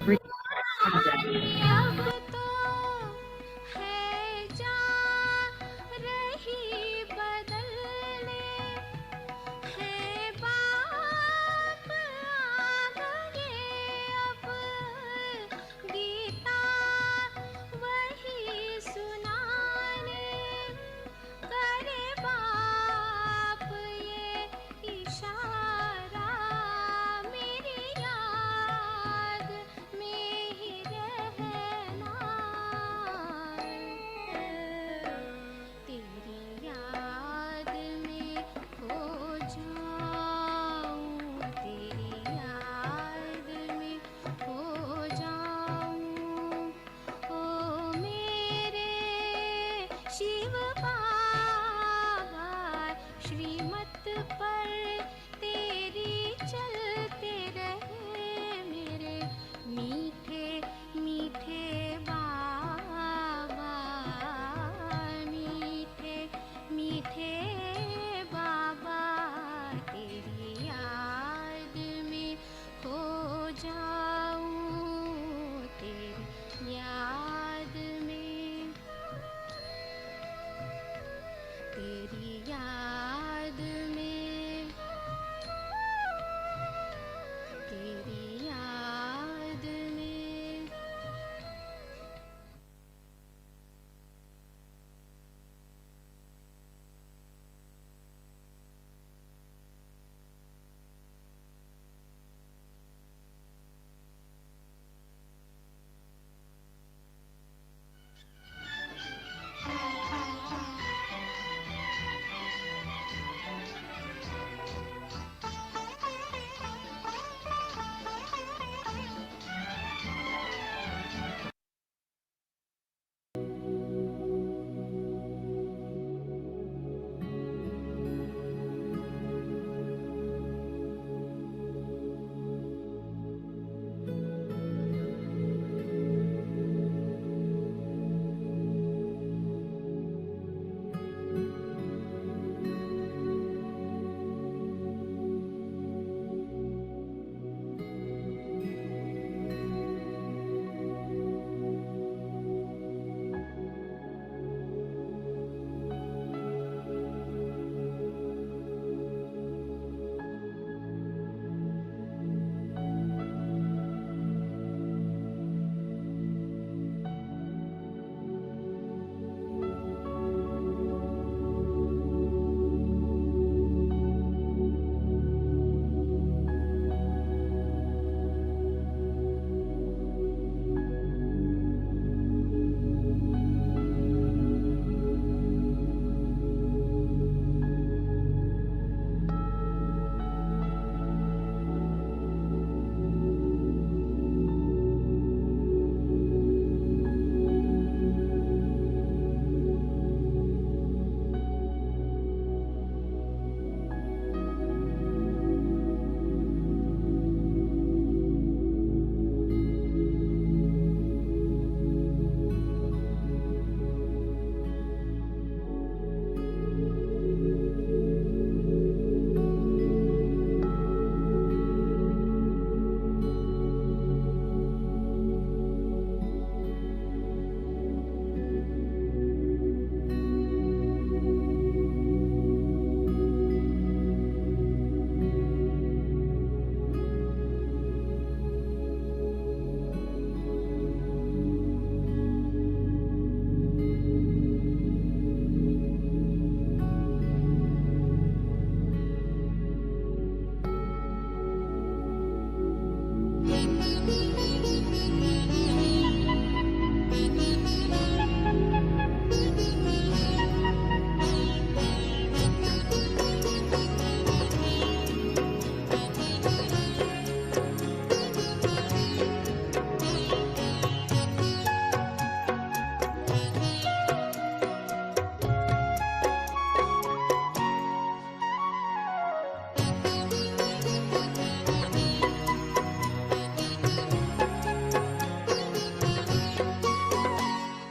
अब तो है जा रही बदलने, है बाप आ गए अब, गीता वही सुनाने, करे बाप ये इशारा, मेरी याद में ही रहना, तेरी याद में खो जाऊं, तेरी याद में खो जाऊं, ओ मेरे शिव बाबा, श्रीमत पर तेरी चलते रहे मेरे मीठे मीठे बाबा, मीठे मीठे बाबा, तेरी याद में खो जाऊं, तेरी याद में, तेरी याद में, तेरी याद में।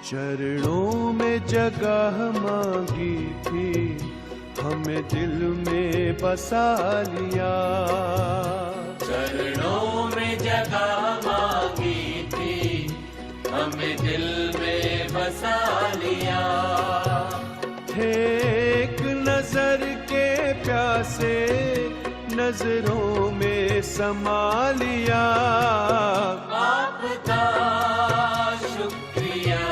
चरणों में जगह मांगी थी, हमें दिल में बसा लिया। चरणों में जगह मांगी हमें दिल में बसा लिया। थे एक नजर के प्यासे, नजरों में समा लिया। आपका शुक्रिया,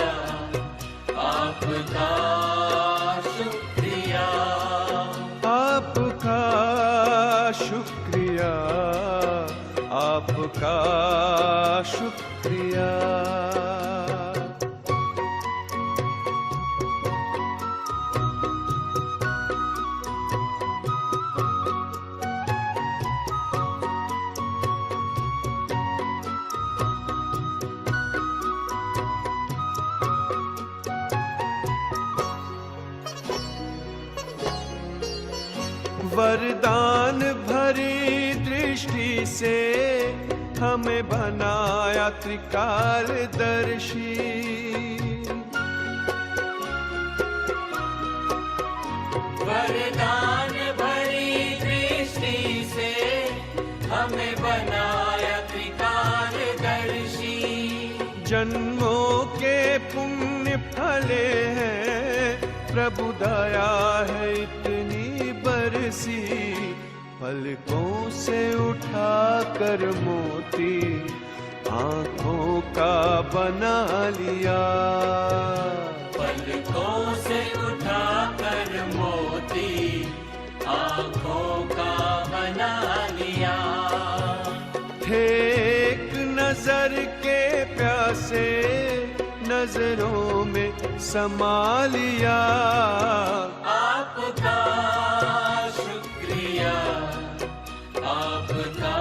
आपका शुक्रिया, आपका शुक्रिया, आपका शुक्रिया। वरदान भरी दृष्टि से हमें बनाया त्रिकालदर्शी। वरदान भरी दृष्टि से हमें बनाया त्रिकालदर्शी। जन्मों के पुण्य फले हैं, प्रभु दया है इतनी बरसी। पलकों से उठा कर मोती आंखों का बना लिया। पलकों से उठा कर मोती आंखों का बना लिया। थे एक नजर के प्यासे, नजरों में समा लिया। आपका शुक्रिया, आपका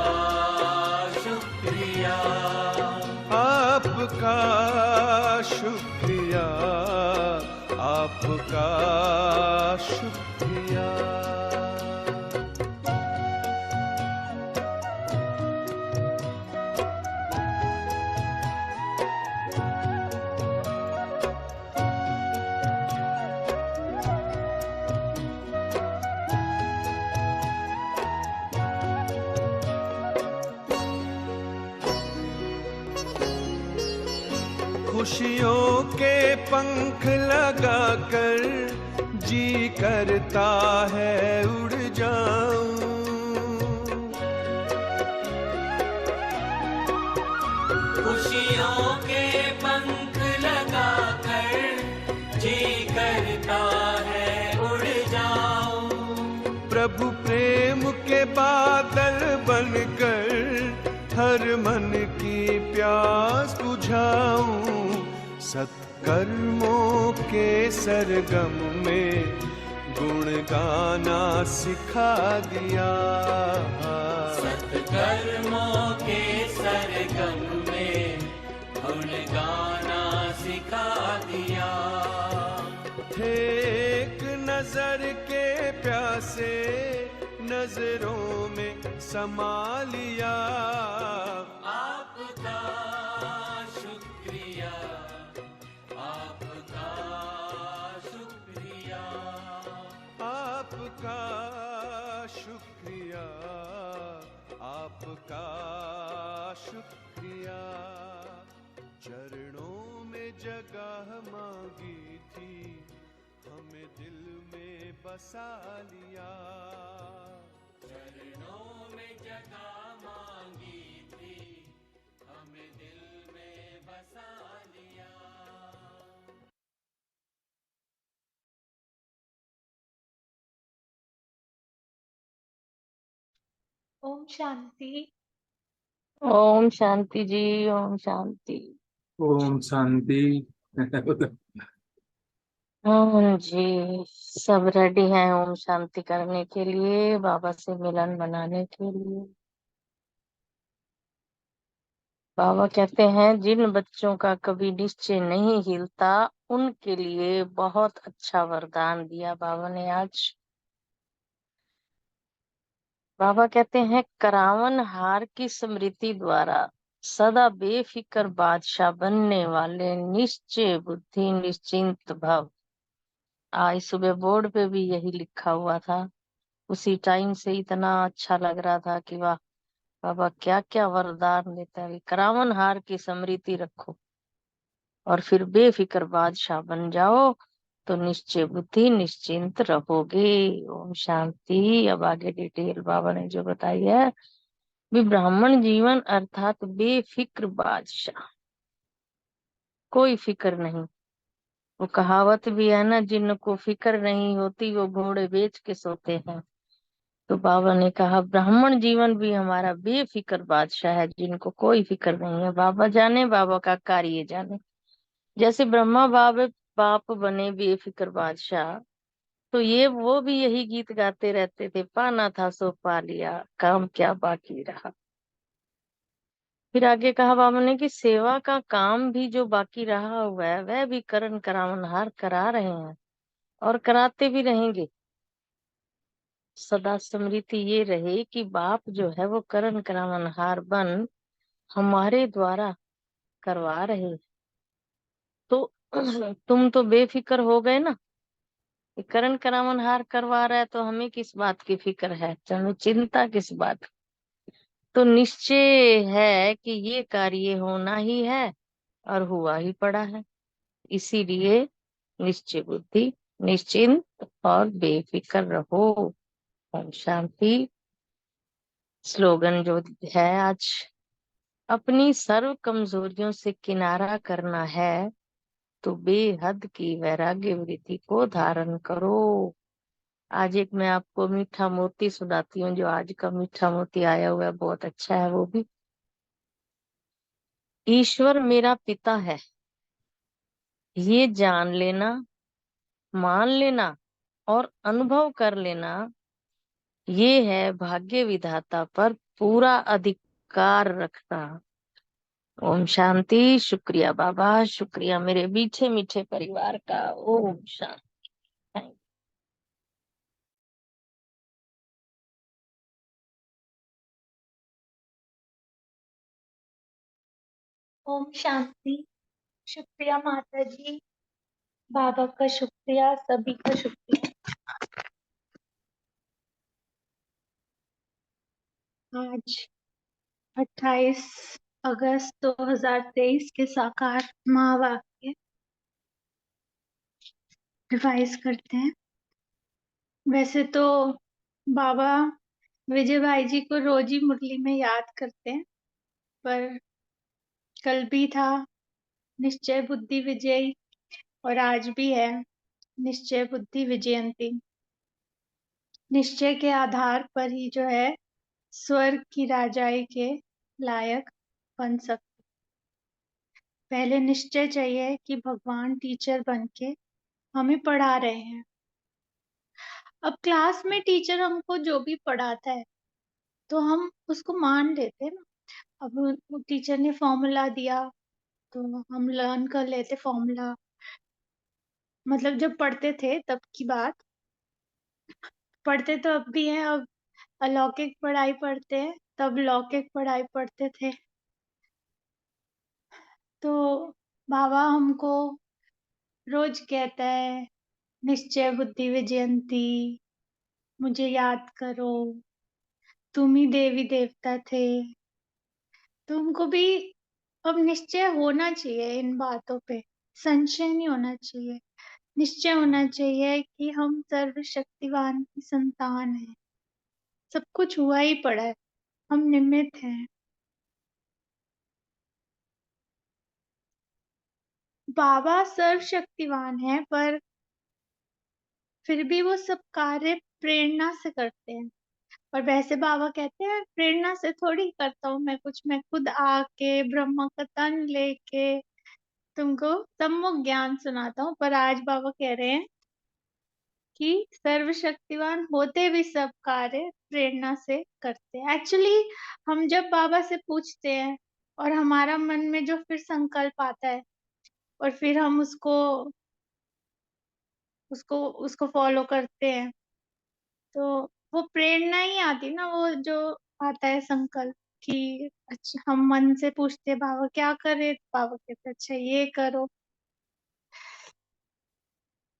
शुक्रिया, आपका शुक्रिया, आपका शुक्रिया। खुशियों के पंख लगाकर जी करता है उड़ जाऊं। खुशियों के पंख लगाकर जी करता है उड़ जाऊं। प्रभु प्रेम के बादल बनकर हर मन की प्यास बुझाऊं। सत्कर्मों के सरगम में गुण गाना सिखा दिया। सत्कर्मों के सरगम में गुण गाना सिखा दिया। थे एक नजर के प्यासे, नजरों में समा लिया। आपका शुक्रिया, आपका शुक्रिया, आपका शुक्रिया, आपका शुक्रिया। चरणों में जगह मांगी थी, हमें दिल में बसा लिया। चरणों में जगह मांगी थी, हमें दिल में बसा लिया। ओम शांति। ओम शांति जी। ओम शांति। ओम शांति। हाँ जी, सब रेडी हैं ओम शांति करने के लिए, बाबा से मिलन बनाने के लिए। बाबा कहते हैं जिन बच्चों का कभी निश्चय नहीं हिलता उनके लिए बहुत अच्छा वरदान दिया बाबा ने आज। बाबा कहते हैं करावन हार की स्मृति द्वारा सदा बेफिक्र बादशाह बनने वाले निश्चय बुद्धि निश्चिंत भव। आज सुबह बोर्ड पे भी यही लिखा हुआ था। उसी टाइम से इतना अच्छा लग रहा था कि वाह बाबा क्या क्या वरदान देता है। करावन हार की स्मृति रखो। और फिर बेफिक्र बादशाह बन जाओ तो निश्चय बुद्धि निश्चिंत रहोगे। ओम शांति। अब आगे डिटेल बाबा ने जो बताई है, भी ब्राह्मण जीवन अर्थात बेफिक्र बादशाह, कोई फिक्र नहीं। वो कहावत भी है ना, जिनको फिक्र नहीं होती वो घोड़े बेच के सोते हैं। तो बाबा ने कहा ब्राह्मण जीवन भी हमारा बेफिक्र बादशाह है, जिनको कोई फिक्र नहीं है। बाबा जाने, बाबा का कार्य जाने। जैसे ब्रह्मा बाप बने बेफिक्र बादशाह, तो ये वो भी यही गीत गाते रहते थे, पाना था सो पा लिया, काम क्या बाकी रहा। फिर आगे कहा बाबा ने कि सेवा का काम भी जो बाकी रहा हुआ है वह भी करण करावनहार करा रहे हैं और कराते भी रहेंगे। सदा स्मृति ये रहे कि बाप जो है वो करण करावनहार बन हमारे द्वारा करवा रहे हैं। तो तुम तो बेफिक्र हो गए ना, कि करण करावनहार करवा रहा है तो हमें किस बात की फिक्र है, हमें चिंता किस बात। तो निश्चय है कि ये कार्य होना ही है और हुआ ही पड़ा है। इसीलिए निश्चय बुद्धि निश्चिंत और बेफिक्र रहो। ओम शांति। स्लोगन जो है आज, अपनी सर्व कमजोरियों से किनारा करना है तो बेहद की वैराग्य वृत्ति को धारण करो। आज एक मैं आपको मीठा मोती सुनाती हूँ, जो आज का मीठा मोती आया हुआ है, बहुत अच्छा है वो भी। ईश्वर मेरा पिता है, ये जान लेना, मान लेना और अनुभव कर लेना, ये है भाग्य विधाता पर पूरा अधिकार रखना। ओम शांति। शुक्रिया बाबा, शुक्रिया मेरे मीठे मीठे परिवार का। ओम शांति। ओम शांति। शुक्रिया माता जी, बाबा का शुक्रिया, सभी का शुक्रिया। आज 28 अगस्त 2023 के साकार महावाक्य रिवाइज करते हैं। वैसे तो बाबा विजय भाई जी को रोज ही मुरली में याद करते हैं, पर कल भी था निश्चय बुद्धि विजयी और आज भी है निश्चय बुद्धि विजयंती। निश्चय के आधार पर ही जो है स्वर्ग की राजाई के लायक बन सकते। पहले निश्चय चाहिए कि भगवान टीचर बन के हमें पढ़ा रहे हैं। अब क्लास में टीचर हमको जो भी पढ़ाता है तो हम उसको मान लेते हैं ना। अब टीचर ने फॉर्मूला दिया तो हम लर्न कर लेते फॉर्मूला, मतलब जब पढ़ते थे तब की बात। पढ़ते तो अब भी हैं, अब अलौकिक पढ़ाई पढ़ते हैं, तब लौकिक पढ़ाई पढ़ते थे। तो बाबा हमको रोज कहता है निश्चय बुद्धि विजयंती, मुझे याद करो, तुम ही देवी देवता थे। तुमको भी अब निश्चय होना चाहिए, इन बातों पे संशय नहीं होना चाहिए। निश्चय होना चाहिए कि हम सर्वशक्तिवान की संतान हैं, सब कुछ हुआ ही पड़ा है, हम निमित्त हैं। बाबा सर्वशक्तिवान है, पर फिर भी वो सब कार्य प्रेरणा से करते हैं। और वैसे बाबा कहते हैं प्रेरणा से थोड़ी करता हूँ मैं कुछ, मैं खुद आके ब्रह्मा का तन लेके तुमको सम्मुख ज्ञान सुनाता हूँ। पर आज बाबा कह रहे हैं कि सर्वशक्तिवान होते भी सब कार्य प्रेरणा से करते हैं। एक्चुअली हम जब बाबा से पूछते हैं और हमारा मन में जो फिर संकल्प आता है और फिर हम उसको उसको उसको फॉलो करते हैं, तो वो प्रेरणा ही आती ना, वो जो आता है संकल्प कि अच्छा, हम मन से पूछते हैं बाबा क्या करे, बाबा कहते अच्छा ये करो।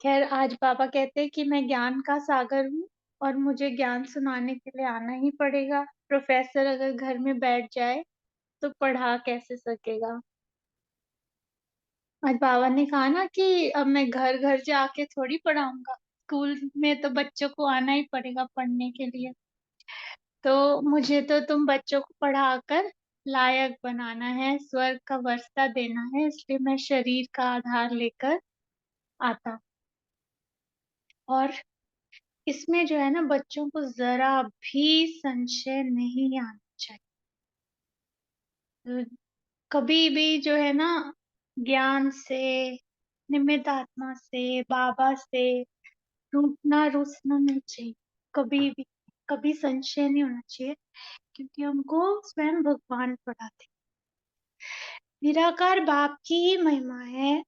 खैर आज बाबा कहते हैं कि मैं ज्ञान का सागर हूँ और मुझे ज्ञान सुनाने के लिए आना ही पड़ेगा। प्रोफेसर अगर घर में बैठ जाए तो पढ़ा कैसे सकेगा। आज बाबा ने कहा ना कि अब मैं घर घर जाके थोड़ी पढ़ाऊंगा, स्कूल में तो बच्चों को आना ही पड़ेगा पढ़ने के लिए। तो मुझे तो तुम बच्चों को पढ़ाकर लायक बनाना है, स्वर्ग का वास्ता देना है, इसलिए मैं शरीर का आधार लेकर आता हूँ। और इसमें जो है ना, बच्चों को जरा भी संशय नहीं आना चाहिए। तो कभी भी जो है ना, ज्ञान से, निमित्त आत्मा से, बाबा से रूठना रूसना नहीं चाहिए। कभी भी, कभी संशय नहीं होना चाहिए, क्योंकि हमको स्वयं भगवान पढ़ाते। निराकार बाप की ही महिमा है,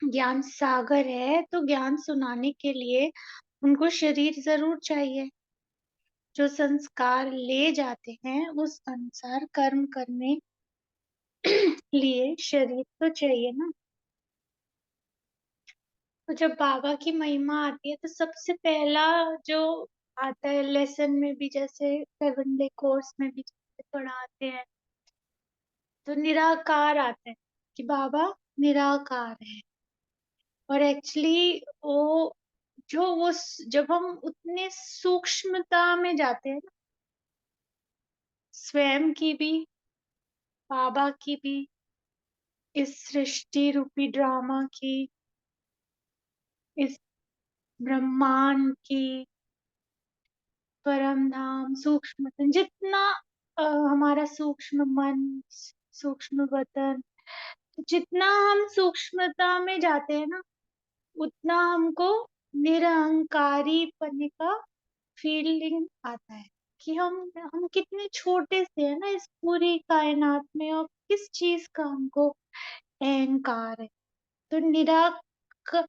ज्ञान सागर है, तो ज्ञान सुनाने के लिए उनको शरीर जरूर चाहिए। जो संस्कार ले जाते हैं उस अनुसार कर्म करने लिए शरीर तो चाहिए ना। तो जब बाबा की महिमा आती है तो सबसे पहला जो आता है लेसन में भी, जैसे 7 डे कोर्स में भी जैसे पढ़ाते हैं, तो निराकार आता है कि बाबा निराकार है। और एक्चुअली वो जो वो जब हम उतने सूक्ष्मता में जाते हैं ना, स्वयं की भी, बाबा की भी, इस सृष्टि रूपी ड्रामा की, इस ब्रह्मांड की, परम धाम, सूक्ष्म, जितना हमारा सूक्ष्म मन, सूक्ष्म वतन, जितना हम सूक्ष्मता में जाते हैं ना, उतना हमको निरहंकारी पने का फीलिंग आता है कि हम कितने छोटे से है ना इस पूरी कायनात में, और किस चीज का हमको अहंकार है। तो निराकार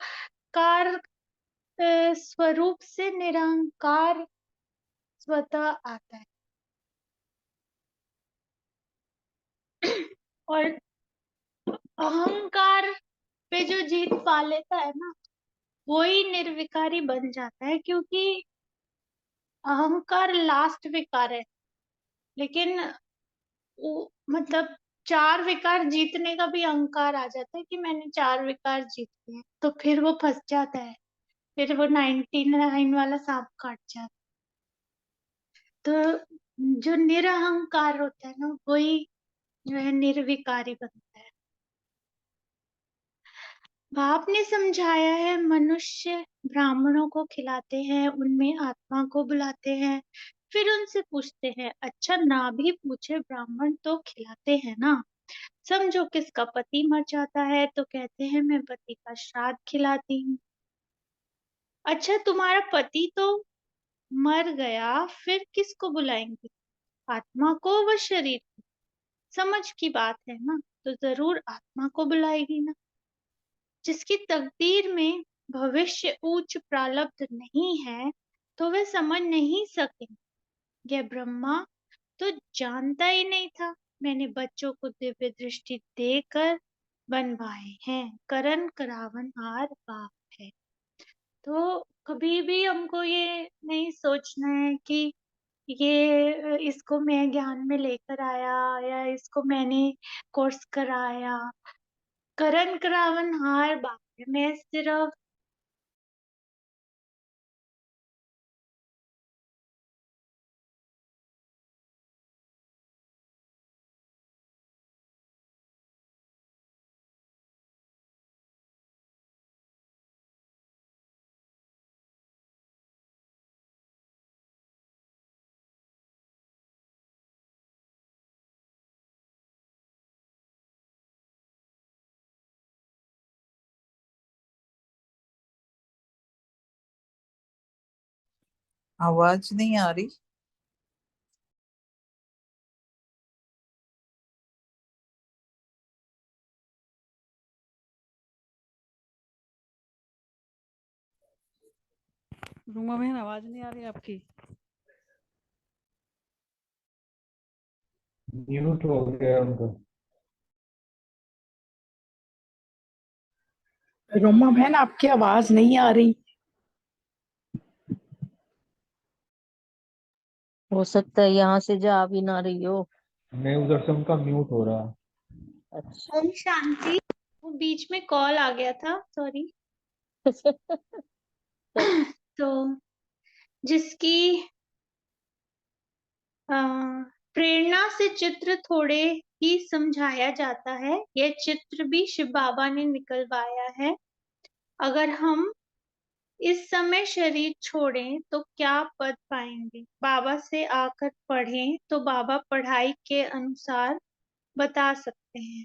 स्वरूप से निरंकार स्वतः आता है। और अहंकार पे जो जीत पा लेता है ना, वो ही निर्विकारी बन जाता है, क्योंकि अहंकार लास्ट विकार है। लेकिन मतलब 4 विकार जीतने का भी अहंकार आ जाता है कि मैंने 4 विकार जीत लिए, तो फिर वो फंस जाता है, फिर वो 99 वाला सांप काट जाता है। तो जो निरहंकार होता है ना, वही जो है निर्विकारी बनता है। बाप ने समझाया है, मनुष्य ब्राह्मणों को खिलाते हैं, उनमें आत्मा को बुलाते हैं, फिर उनसे पूछते हैं, अच्छा ना भी पूछे ब्राह्मण तो खिलाते हैं ना। समझो किसका पति मर जाता है तो कहते हैं मैं पति का श्राद्ध खिलाती हूँ। अच्छा तुम्हारा पति तो मर गया, फिर किसको बुलाएंगे? आत्मा को व शरीर को? समझ की बात है ना, तो जरूर आत्मा को बुलाएगी ना। जिसकी तकदीर में भविष्य उच्च प्रारब्ध नहीं है, तो वे समझ नहीं सके। यह ब्रह्मा तो जानता ही नहीं था, मैंने बच्चों को दिव्य दृष्टि देकर बनवाए हैं, करण करावन हार बाप है। तो कभी भी हमको ये नहीं सोचना है कि ये इसको मैं ज्ञान में लेकर आया, या इसको मैंने कोर्स कराया। करण करावन हार बाप है। मैं सिर्फ आवाज नहीं आ रही। रूमा बहन आवाज नहीं आ रही आपकी। म्यूट हो गया उनको। रोमा बहन आपकी आवाज नहीं आ रही। हो सकता है यहाँ से जा भी ना रही हो। नहीं, उधर से उनका म्यूट हो रहा है। अच्छा। ओम शांति। वो बीच में कॉल आ गया था, सॉरी। तो जिसकी अ, प्रेरणा से चित्र थोड़े ही समझाया जाता है, यह चित्र भी शिव बाबा ने निकलवाया है। अगर हम इस समय शरीर छोड़ें तो क्या पद पाएंगे? बाबा से आकर पढ़ें तो बाबा पढ़ाई के अनुसार बता सकते हैं।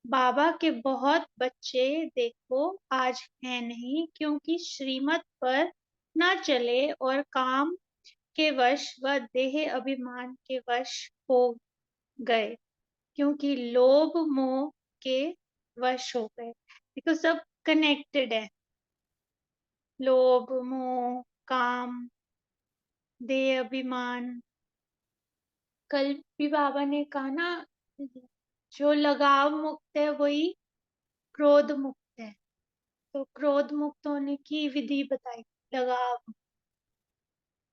बाबा के बहुत बच्चे देखो आज हैं नहीं, क्योंकि श्रीमत पर न चले और काम के वश व देह अभिमान के वश हो गए, क्योंकि लोभ मोह के वश हो गए। देखो सब कनेक्टेड है, लोभ मोह काम देह अभिमान। कल भी बाबा ने कहा ना, जो लगाव मुक्त है वही क्रोध मुक्त है। तो क्रोध मुक्त होने की विधि बताई, लगाव।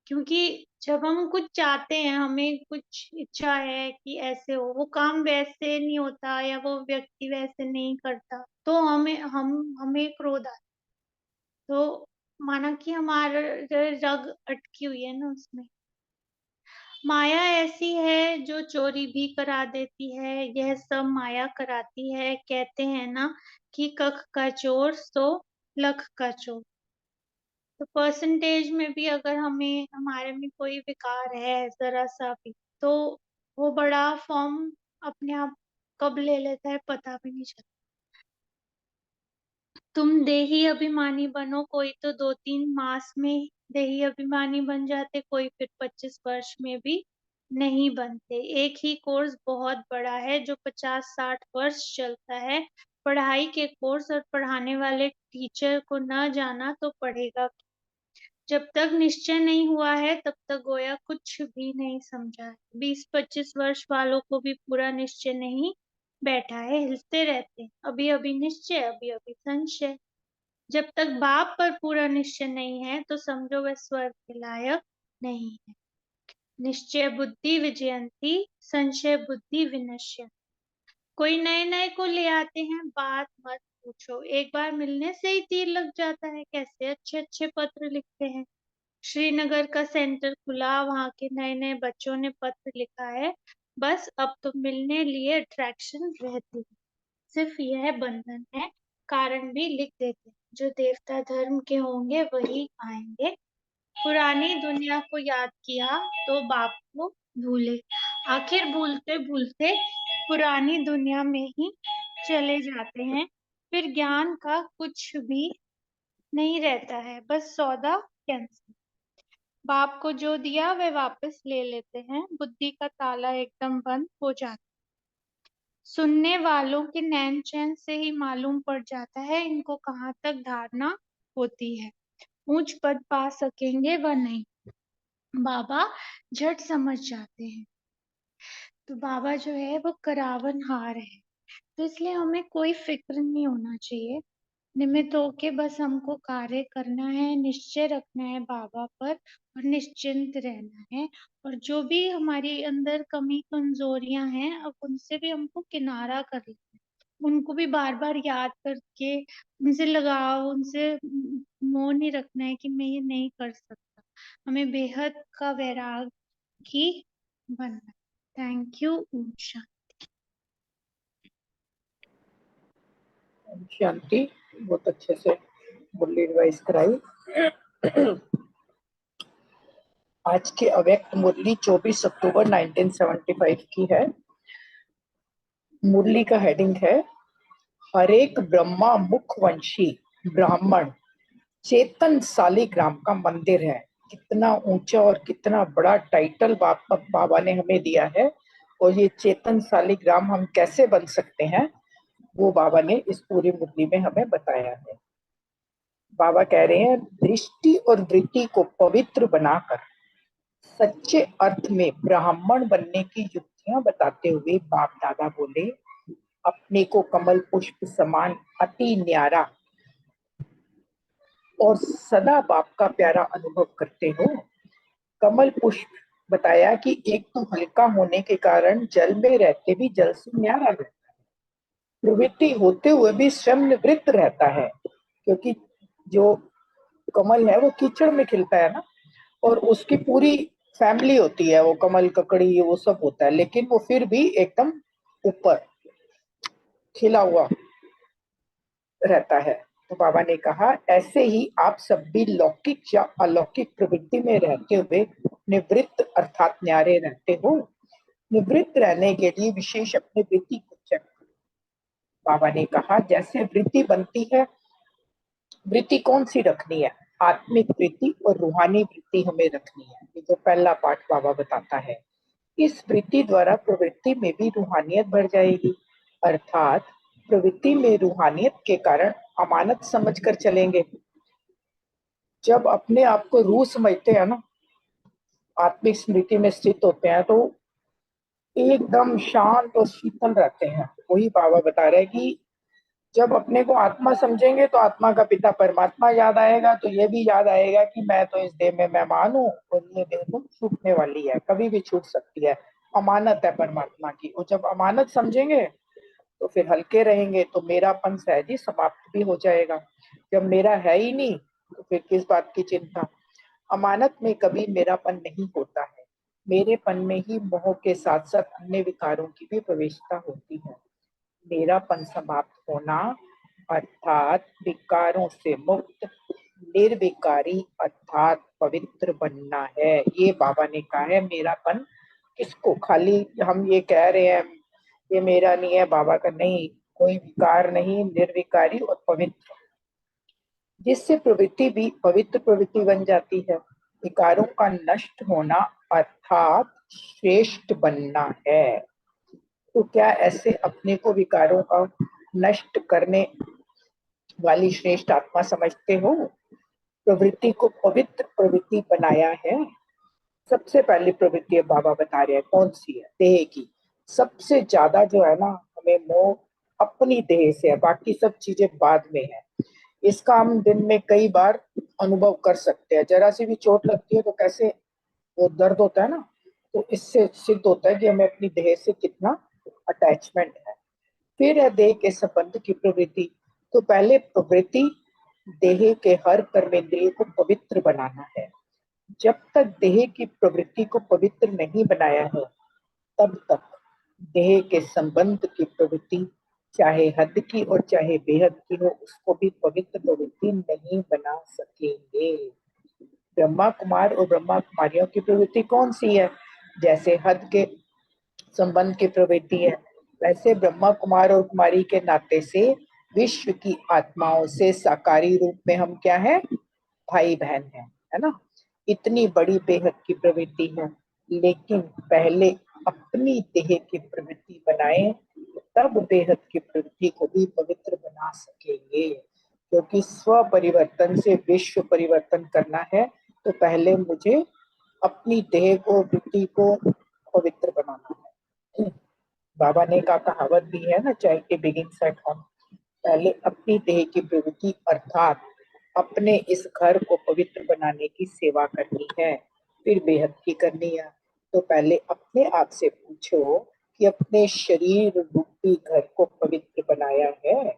क्योंकि जब हम कुछ चाहते हैं, हमें कुछ इच्छा है कि ऐसे हो, वो काम वैसे नहीं होता या वो व्यक्ति वैसे नहीं करता, तो हमें क्रोध आता। तो माना कि हमारा रग अटकी हुई है ना उसमें। माया ऐसी है जो चोरी भी करा देती है, यह सब माया कराती है। कहते हैं ना कि कख का चोर सो लख का चोर। तो परसेंटेज में भी अगर हमारे में कोई विकार है जरा सा भी, तो वो बड़ा फॉर्म अपने आप कब ले लेता है पता भी नहीं चलता। तुम देही अभिमानी बनो, कोई तो 2-3 मास में देही अभिमानी बन जाते, कोई फिर 25 वर्ष में भी नहीं बनते। एक ही कोर्स बहुत बड़ा है जो 50-60 वर्ष चलता है। पढ़ाई के कोर्स और पढ़ाने वाले टीचर को न जाना तो पढ़ेगा। जब तक निश्चय नहीं हुआ है तब तक गोया कुछ भी नहीं समझा है। 20-25 वर्ष वालों को भी पूरा निश्चय नहीं बैठा है, हिलते रहते हैं, अभी अभी निश्चय, अभी अभी संशय। जब तक बाप पर पूरा निश्चय नहीं है तो समझो वह स्वर्ग के लायक नहीं है। निश्चय बुद्धि विजयंती, संशय बुद्धि विनश्य। कोई नए नए को ले आते हैं, बात मत पूछो, एक बार मिलने से ही तीर लग जाता है। कैसे अच्छे अच्छे पत्र लिखते हैं। श्रीनगर का सेंटर खुला, वहां के नए नए बच्चों ने पत्र लिखा है। बस अब तो मिलने लिए अट्रैक्शन रहती है, सिर्फ यह बंधन है। कारण भी लिख देते हैं, जो देवता धर्म के होंगे वही आएंगे। पुरानी दुनिया को याद किया तो बाप को भूले। आखिर भूलते भूलते पुरानी दुनिया में ही चले जाते हैं। फिर ज्ञान का कुछ भी नहीं रहता है, बस सौदा कैंसिल। बाप को जो दिया वह वापस ले लेते हैं, बुद्धि का ताला एकदम बंद हो जाता है। सुनने वालों के नैन चैन से ही मालूम पड़ जाता है इनको कहाँ तक धारणा होती है, ऊंच पद पा सकेंगे व नहीं। बाबा झट समझ जाते हैं। तो बाबा जो है वो करावन हार है, तो इसलिए हमें कोई फिक्र नहीं होना चाहिए। निमित्त होके बस हमको कार्य करना है, निश्चय रखना है बाबा पर और निश्चिंत रहना है। और जो भी हमारी अंदर कमी कमजोरियां हैं, अब उनसे भी हमको किनारा कर लेना है। उनको भी बार बार याद करके उनसे लगाव, उनसे मोह नहीं रखना है कि मैं ये नहीं कर सकता। हमें बेहद का वैरागी बनना है। Thank you. ओम शांति। शांति। बहुत अच्छे से मुरली रिवाइज कराई। आज की अव्यक्त मुरली 24 अक्टूबर 1975 की है। मुरली का हेडिंग है हरेक ब्रह्मा मुखवंशी ब्राह्मण चेतन सालिग्राम का मंदिर है। कितना ऊंचा और कितना बड़ा टाइटल बाबा ने हमें दिया है। और ये चेतन सालिग्राम हम कैसे बन सकते हैं वो बाबा ने इस पूरी मुरली में हमें बताया है। बाबा कह रहे हैं दृष्टि और वृत्ति को पवित्र बनाकर सच्चे अर्थ में ब्राह्मण बनने की युक्तियां बताते हुए बाप दादा बोले अपने को कमल पुष्प समान अति न्यारा और सदा बाप का प्यारा अनुभव करते हो। कमल पुष्प बताया कि एक तो हल्का होने के कारण जल में रहते भी जल से न्यारा रहता है, प्रवृत्ति होते हुए भी स्वयं निवृत्त रहता है, क्योंकि जो कमल है वो कीचड़ में खिलता है ना, और उसकी पूरी फैमिली होती है, वो कमल ककड़ी वो सब होता है, लेकिन वो फिर भी एकदम ऊपर खिला हुआ रहता है। तो बाबा ने कहा ऐसे ही आप सब भी लौकिक या अलौकिक प्रवृत्ति में रहते हुए निवृत्त अर्थात न्यारे रहते हो। निवृत्त रहने के लिए विशेष अपनी वृत्ति को चेक करो। बाबा ने कहा जैसे वृत्ति बनती है, वृत्ति कौन सी रखनी है, आत्मिक वृत्ति और रूहानी वृत्ति हमें रखनी है। ये जो पहला पाठ बाबा बताता है, इस वृत्ति द्वारा प्रवृत्ति में भी रूहानियत बढ़ जाएगी, अर्थात प्रवृत्ति में रूहानियत के कारण अमानत समझकर चलेंगे। जब अपने आप को रूह समझते हैं ना, आत्मिक स्मृति में स्थित होते हैं, तो एकदम शांत और शीतल रहते हैं। वही बाबा बता रहे हैं कि जब अपने को आत्मा समझेंगे तो आत्मा का पिता परमात्मा याद आएगा, तो ये भी याद आएगा कि मैं तो इस देह में मेहमान हूँ और ये देह तो छूटने वाली है, कभी भी छूट सकती है, अमानत है परमात्मा की। और जब अमानत समझेंगे तो फिर हल्के रहेंगे, तो मेरापन सहज ही समाप्त भी हो जाएगा। जब मेरा है ही नहीं तो फिर किस बात की चिंता। अमानत में कभी मेरापन नहीं होता है, मेरेपन में ही मोह के साथ साथ अन्य विकारों की भी प्रवेशता होती है। मेरापन समाप्त होना अर्थात विकारों से मुक्त निर्विकारी अर्थात पवित्र बनना है। ये बाबा ने कहा है। मेरापन किसको, खाली हम ये कह रहे हैं ये मेरा नहीं है, बाबा का नहीं, कोई विकार नहीं, निर्विकारी और पवित्र, जिससे प्रवृत्ति भी पवित्र प्रवृत्ति बन जाती है। विकारों का नष्ट होना अर्थात श्रेष्ठ बनना है। तो क्या ऐसे अपने को विकारों का नष्ट करने वाली श्रेष्ठ आत्मा समझते हो? प्रवृत्ति को पवित्र प्रवृत्ति बनाया है। सबसे पहली प्रवृत्ति बाबा बता रहे हैं कौन सी है, देह की। सबसे ज्यादा जो है ना हमें मोह अपनी देह से है, बाकी सब चीजें बाद में है। इसका हम दिन में कई बार अनुभव कर सकते हैं। जरा सी भी चोट लगती है तो कैसे वो दर्द होता है ना, तो इससे सिद्ध होता है कि हमें अपनी देह से कितना अटैचमेंट है। फिर है देह के संबंध की प्रवृत्ति। तो पहले प्रवृत्ति देह के हर कर्मेंद्रिय को पवित्र बनाना है। जब तक देह की प्रवृत्ति को पवित्र नहीं बनाया है, तब तक देह के संबंध की प्रवृत्ति चाहे हद की और चाहे बेहद की हो, उसको भी पवित्र प्रवृत्ति नहीं बना सकेंगे। ब्रह्मा कुमार और ब्रह्मा कुमारियों की प्रवृत्ति कौन सी है? जैसे हद के संबंध की प्रवृत्ति है, वैसे ब्रह्मा कुमार और कुमारी के नाते से विश्व की आत्माओं से साकारी रूप में हम क्या है, भाई बहन है ना। इतनी बड़ी बेहद की प्रवृत्ति है, लेकिन पहले अपनी देह की प्रवृत्ति बनाए, तब बेहद की प्रवृत्ति को भी पवित्र बना सकेंगे। क्योंकि स्व परिवर्तन से विश्व परिवर्तन करना है, तो पहले मुझे अपनी देह को वृत्ति को पवित्र बनाना है। बाबा ने का कहावत भी है ना, चैरिटी बिगिंस एट होम। पहले अपनी देह की प्रवृत्ति अर्थात अपने इस घर को पवित्र बनाने की सेवा करनी है, फिर बेहद की करनी है। तो पहले अपने आप से पूछो कि अपने शरीर रूपी घर को पवित्र बनाया है,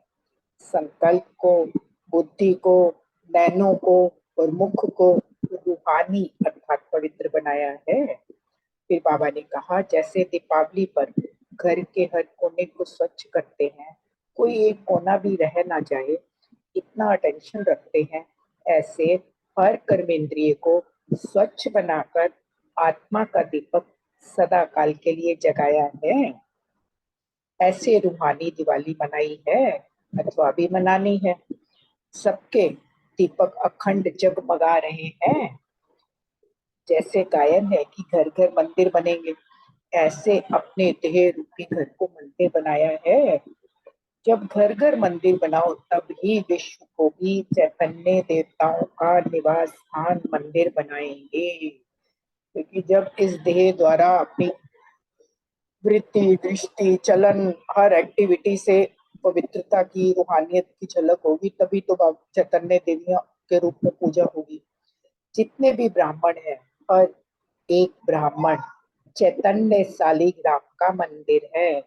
संकल्प को, बुद्धि को, नैनों को और मुख को रूहानी अर्थात पवित्र बनाया है। फिर बाबा ने कहा जैसे दीपावली पर घर के हर कोने को स्वच्छ करते हैं, कोई एक कोना भी रह ना जाए, इतना अटेंशन रखते हैं, ऐसे हर कर्मेंद्रिय को स्वच्छ बनाकर आत्मा का दीपक सदा काल के लिए जगाया है। ऐसे रूहानी दिवाली मनाई है अथवा भी मनानी है। सबके दीपक अखंड जगमगा रहे हैं। जैसे गायन है कि घर घर मंदिर बनेंगे, ऐसे अपने देह रूपी घर को मंदिर बनाया है। जब घर घर मंदिर बनाओ, तब ही विश्व को भी चैतन्य देवताओं का निवास स्थान मंदिर बनाएंगे। क्योंकि जब इस देह द्वारा अपनी वृत्ति दृष्टि चलन हर एक्टिविटी से पवित्रता की रूहानियत की झलक होगी, तभी तो चैतन्य देवियों के रूप में पूजा होगी। जितने भी ब्राह्मण हैं, हर एक ब्राह्मण चैतन्य शालिग्राम का मंदिर है।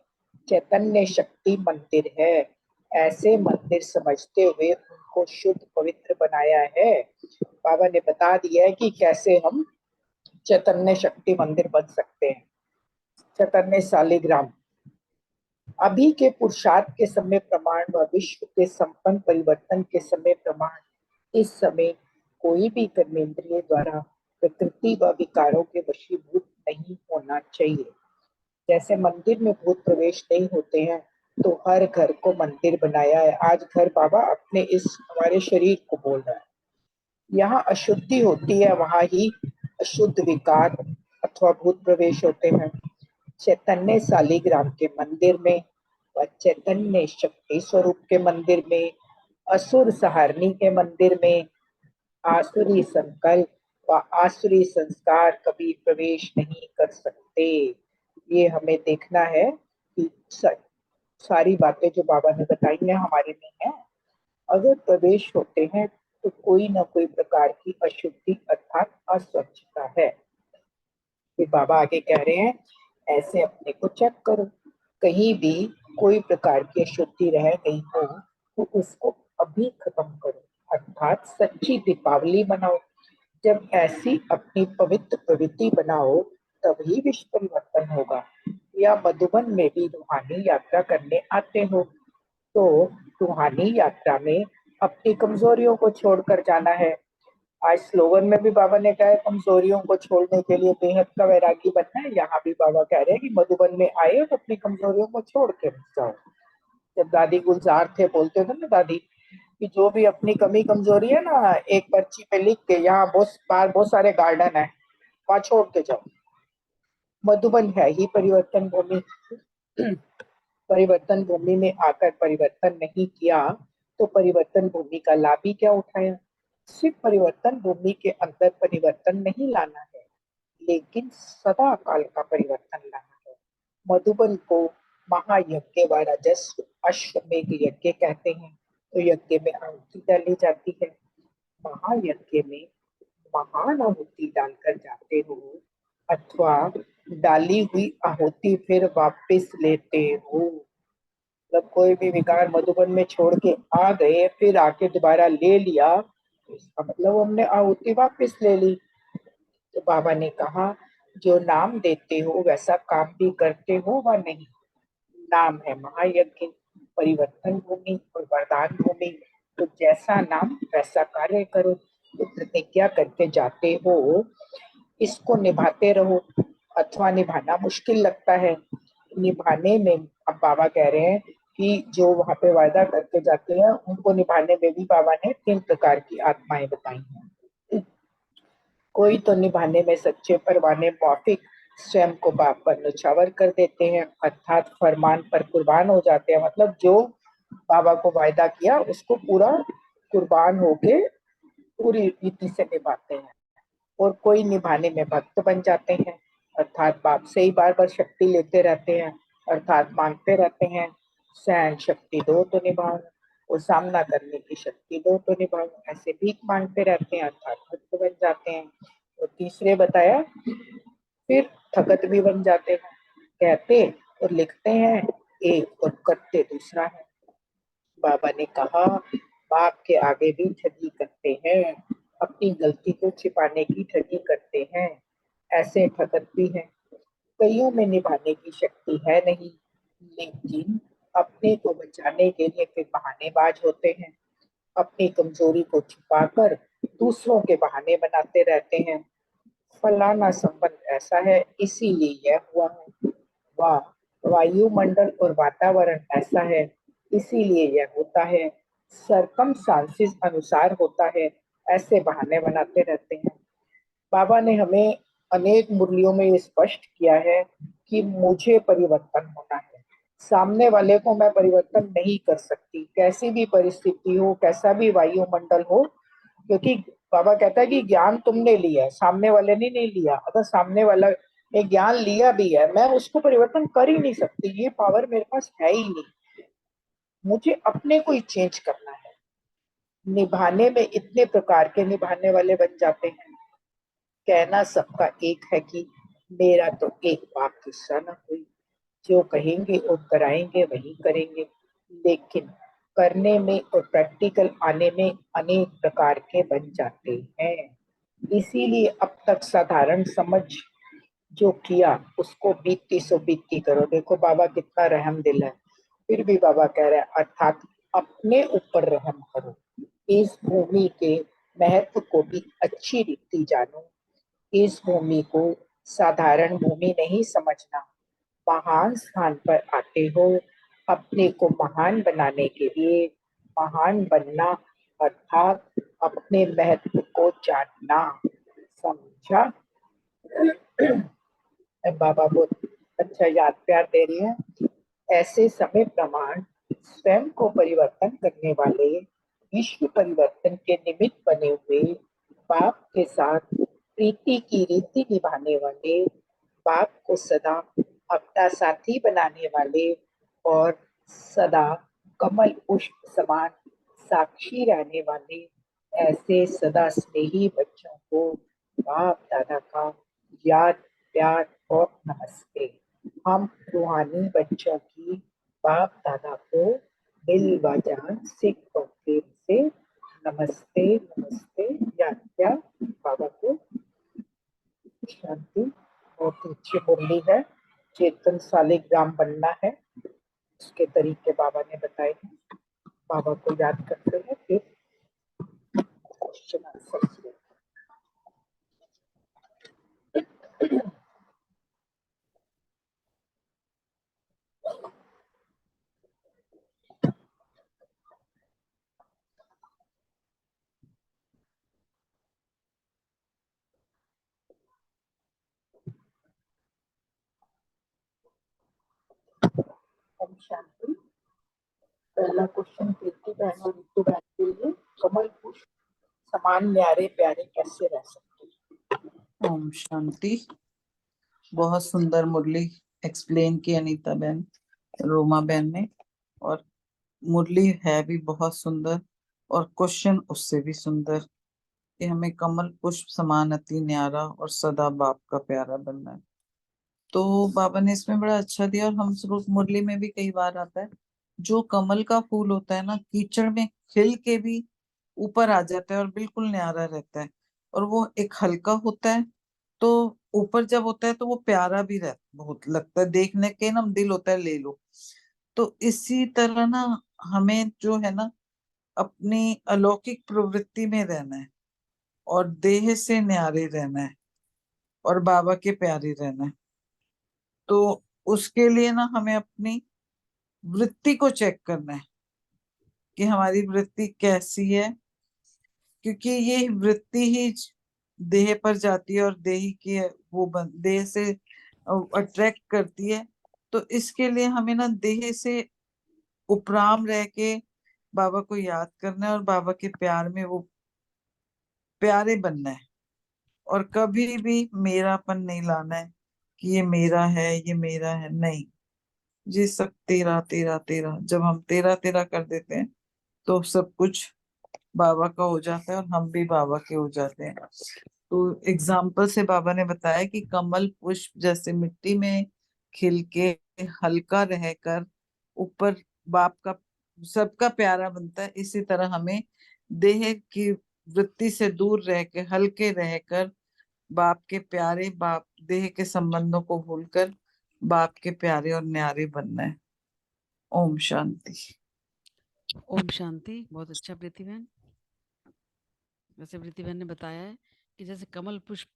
चैतन्य शक्ति मंदिर है, ऐसे मंदिर समझते हुए उनको शुद्ध पवित्र बनाया है। बाबा ने बता दिया है कि कैसे हम चैतन्य शक्ति मंदिर बन सकते हैं। चैतन्य शालिग्राम अभी के पुरुषार्थ के समय प्रमाण व विश्व के संपन्न परिवर्तन के समय प्रमाण, इस समय कोई भी कर्मेंद्रिय द्वारा प्रकृति व विकारों के वशीभूत नहीं होना चाहिए। जैसे मंदिर में भूत प्रवेश नहीं होते हैं, तो हर घर को मंदिर बनाया है। आज घर बाबा अपने इस हमारे शरीर को बोल रहा है। यहाँ अशुद्धि होती है, वहां ही अशुद्ध विकार अथवा भूत प्रवेश होते हैं। चैतन्य शालिग्राम के मंदिर में व चैतन्य शक्ति स्वरूप के मंदिर में, असुर सहारणी के मंदिर में आसुरी संकल्प व आसुरी संस्कार कभी प्रवेश नहीं कर सकते। ये हमें देखना है कि सारी बातें जो बाबा ने बताई हैं हमारे में है। अगर प्रवेश होते हैं तो कोई ना कोई प्रकार की अशुद्धि अर्थात अस्वच्छता है। फिर बाबा आगे कह रहे हैं, ऐसे अपने को चेक करो, कहीं भी कोई प्रकार की अशुद्धि रह गई हो तो उसको अभी खत्म करो, अर्थात सच्ची दीपावली बनाओ। जब ऐसी अपनी पवित्र प्रवृत्ति बनाओ तभी विश्व परिवर्तन होगा। या मधुबन में भी रूहानी यात्रा करने आते हो तो रूहानी यात्रा में अपनी कमजोरियों को छोड़कर जाना है। आज स्लोगन में भी बाबा ने कहा है कमजोरियों को छोड़ने के लिए बेहद का वैरागी बनना है। यहाँ भी बाबा कह रहे हैं कि मधुबन में आए तो अपनी कमजोरियों को छोड़ के जाओ। जब दादी गुलजार थे बोलते थे ना दादी कि जो भी अपनी कमी कमजोरी है ना, एक पर्ची पे लिख के, यहाँ बहुत सारे गार्डन है, वहां छोड़ के जाओ। मधुबन है ही परिवर्तन भूमि। परिवर्तन भूमि में आकर परिवर्तन नहीं किया तो परिवर्तन भूमि का लाभ ही क्या उठाया। सिर्फ परिवर्तन भूमि के अंदर परिवर्तन नहीं लाना है, लेकिन सदा काल का परिवर्तन लाना है। मधुबन को महायज्ञ व राजस्व अश्वमेध यज्ञ कहते हैं। तो यज्ञ में आहुति डाली जाती है। महायज्ञ में महान आहुति डालकर जाते हो अथवा डाली हुई आहुति फिर वापस लेते हो। मतलब कोई भी विकार मधुबन में छोड़ के आ गए फिर आके दोबारा ले लिया, इसका मतलब हमने आहुति वापस ले ली। तो बाबा ने कहा जो नाम देते हो वैसा काम भी करते हो व नहीं। नाम है महायज्ञ, परिवर्तन भूमि और वरदान भूमि। तो जैसा नाम वैसा कार्य करो। तो प्रतिज्ञा करके जाते हो, इसको निभाते रहो। अथवा निभाना मुश्किल लगता है, निभाने में अब बाबा कह रहे हैं कि जो वहां पे वायदा करके जाते हैं उनको निभाने में भी बाबा ने 3 प्रकार की आत्माएं बताई हैं। कोई तो निभाने में सच्चे परवाने मौफिक स्वयं को बाप पर न्यौछावर कर देते हैं, अर्थात फरमान पर कुर्बान हो जाते हैं। मतलब जो बाबा को वायदा किया उसको पूरा कुर्बान होके पूरी रीति से निभाते हैं। और कोई निभाने में भक्त बन जाते हैं, अर्थात बाप से ही बार बार शक्ति लेते रहते हैं, अर्थात मांगते रहते हैं सहन शक्ति दो तो निभाओ, और सामना करने की शक्ति दो तो निभाओ। ऐसे भीख मांगते रहते हैं, अर्थात भक्त बन जाते हैं। और तीसरे बताया फिर थकत भी बन जाते हैं, कहते और लिखते हैं एक और करते दूसरा है। बाबा ने कहा बाप के आगे भी ठगी करते हैं, अपनी गलती को छिपाने की ठगी करते हैं, ऐसे ठगत भी हैं। कईयों में निभाने की शक्ति है नहीं, लेकिन अपने को बचाने के लिए फिर बहानेबाज होते हैं। अपनी कमजोरी को छुपाकर दूसरों के बहाने बनाते रहते हैं। फलाना संबंध ऐसा है इसीलिए यह हुआ है, वाह वायुमंडल और वातावरण ऐसा है इसीलिए यह होता है, सरकमस्टांसेस अनुसार होता है, ऐसे बहाने बनाते रहते हैं। बाबा ने हमें अनेक मुरलियों में ये स्पष्ट किया है कि मुझे परिवर्तन होना है, सामने वाले को मैं परिवर्तन नहीं कर सकती, कैसी भी परिस्थिति हो, कैसा भी वायुमंडल हो। क्योंकि बाबा कहता है कि ज्ञान तुमने लिया है, सामने वाले ने नहीं लिया। अगर सामने वाला ने ज्ञान लिया भी है, मैं उसको परिवर्तन कर ही नहीं सकती, ये पावर मेरे पास है ही नहीं। मुझे अपने को ही चेंज करना है। निभाने में इतने प्रकार के निभाने वाले बन जाते हैं। कहना सबका एक है कि मेरा तो एक बाप की सा न कोई, जो कहेंगे और कराएंगे वही करेंगे, लेकिन करने में और प्रैक्टिकल आने में अनेक प्रकार के बन जाते हैं। इसीलिए अब तक साधारण समझ जो किया उसको बीती सो बीती करो। देखो बाबा कितना रहम दिल है, फिर भी बाबा कह रहे हैं अर्थात अपने ऊपर रहम करो। इस भूमि के महत्व को भी अच्छी रीति जानो। इस भूमि को साधारण भूमि नहीं समझना। महान स्थान पर आते हो, अपने को महान बनाने के लिए। महान बनना अर्थात अपने महत्व को जानना। समझा? बाबा बहुत अच्छा याद प्यार दे रही है। ऐसे समय प्रमाण स्वयं को परिवर्तन करने वाले, विश्व परिवर्तन के निमित्त बने हुए, बाप के साथ प्रीति की रीति निभाने वाले, बाप को सदा अपना साथी बनाने वाले और सदा कमल पुष्प समान साक्षी रहने वाले ऐसे सदा स्नेही बच्चों को बाप दादा का याद प्यार और नमस्ते। हम रूहानी बच्चों की बाप दादा को दिल व जान सिख और प्रेम से नमस्ते नमस्ते। याद प्यार बाबा को शांति। बहुत अच्छी मुरली है। चेतन सालिग्राम बनना है, उसके तरीके बाबा ने बताए हैं। बाबा को याद करते हैं, फिर क्वेश्चन आंसर। ओम शांति। पहला क्वेश्चन कीर्ति बहन और रितु बहन के लिए, कमल पुष्प समान न्यारे प्यारे कैसे रह सकते हैं? ओम शांति। बहुत सुंदर मुरली एक्सप्लेन की अनीता बहन, रोमा बहन ने, और मुरली है भी बहुत सुंदर और क्वेश्चन उससे भी सुंदर कि हमें कमल पुष्प समान अति न्यारा और सदा बाप का प्यारा बनना है। तो बाबा ने इसमें बड़ा अच्छा दिया, और हम स्वरूप मुरली में भी कई बार आता है, जो कमल का फूल होता है ना, कीचड़ में खिल के भी ऊपर आ जाता है और बिल्कुल न्यारा रहता है, और वो एक हल्का होता है, तो ऊपर जब होता है तो वो प्यारा भी रहता, बहुत लगता है देखने के ना, दिल होता है ले लो। तो इसी तरह ना हमें जो है ना अपनी अलौकिक प्रवृत्ति में रहना है, और देह से न्यारे रहना है, और बाबा के प्यारे रहना है। तो उसके लिए ना हमें अपनी वृत्ति को चेक करना है कि हमारी वृत्ति कैसी है, क्योंकि ये वृत्ति ही देह पर जाती है और देह की वो देह से अट्रैक्ट करती है। तो इसके लिए हमें ना देह से उपराम रह के बाबा को याद करना है, और बाबा के प्यार में वो प्यारे बनना है, और कभी भी मेरापन नहीं लाना है कि ये मेरा है ये मेरा है, नहीं। ये सब तेरा तेरा तेरा, जब हम तेरा तेरा कर देते हैं तो सब कुछ बाबा का हो जाता है और हम भी बाबा के हो जाते हैं। तो एग्जाम्पल से बाबा ने बताया कि कमल पुष्प जैसे मिट्टी में खिल के हल्का रहकर ऊपर बाप का सबका प्यारा बनता है, इसी तरह हमें देह की वृत्ति से दूर रह के हल्के रहकर बाप के प्यारे, बाप देह के संबंधों को भूलकर बाप के प्यारे और न्यारे बनना है। ओम शांति। ओम शांति। बहुत अच्छा प्रीति बहन। वैसे प्रीति बहन ने बताया है कि जैसे कमल पुष्प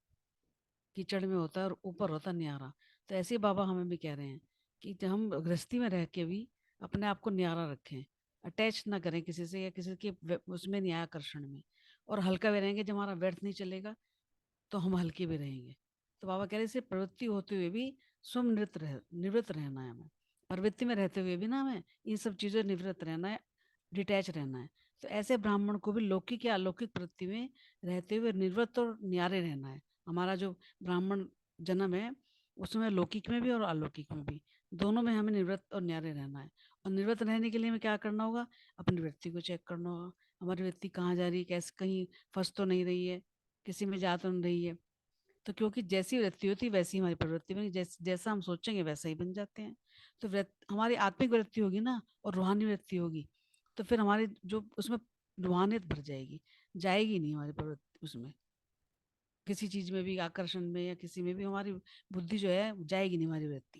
कीचड़ में होता है और ऊपर होता है न्यारा, तो ऐसे ही बाबा हमें भी कह रहे हैं कि जब हम गृहस्थी में रह के भी अपने आप को न्यारा रखें, अटैच ना करें किसी से या किसी के उसमें न्याय आकर्षण में, और हल्का भी रहेंगे। जब हमारा व्यर्थ नहीं चलेगा तो हम हल्के भी रहेंगे। तो बाबा कह रहे से प्रवृत्ति होते हुए भी स्वयं निवृत्त रहना है हमें। प्रवृत्ति में रहते हुए भी ना हमें इन सब चीज़ों निवृत्त रहना है, डिटैच रहना है। तो ऐसे ब्राह्मण को भी लौकिक या अलौकिक प्रवृत्ति में रहते हुए निवृत्त और न्यारे रहना है। हमारा जो ब्राह्मण जन्म है उसमें लौकिक में भी और अलौकिक में भी, दोनों में हमें निवृत्त और न्यारे रहना है। और निवृत्त रहने के लिए हमें क्या करना होगा? अपनी वृत्ति को चेक करना होगा। हमारी वृत्ति कहाँ जा रही है, कैसे, कहीं फंस तो नहीं रही है, किसी में जा तो नहीं रही है। तो क्योंकि जैसी वृत्ति होती है वैसी हमारी प्रवृत्ति बनी, जैसा हम सोचेंगे वैसा ही बन जाते हैं। तो हमारी आत्मिक वृत्ति होगी ना और रूहानी वृत्ति होगी, तो फिर हमारी जो उसमें रूहानियत भर जाएगी, जाएगी नहीं हमारी प्रवृत्ति उसमें, किसी चीज में भी, आकर्षण में या किसी में भी हमारी बुद्धि जो है जाएगी नहीं हमारी वृत्ति,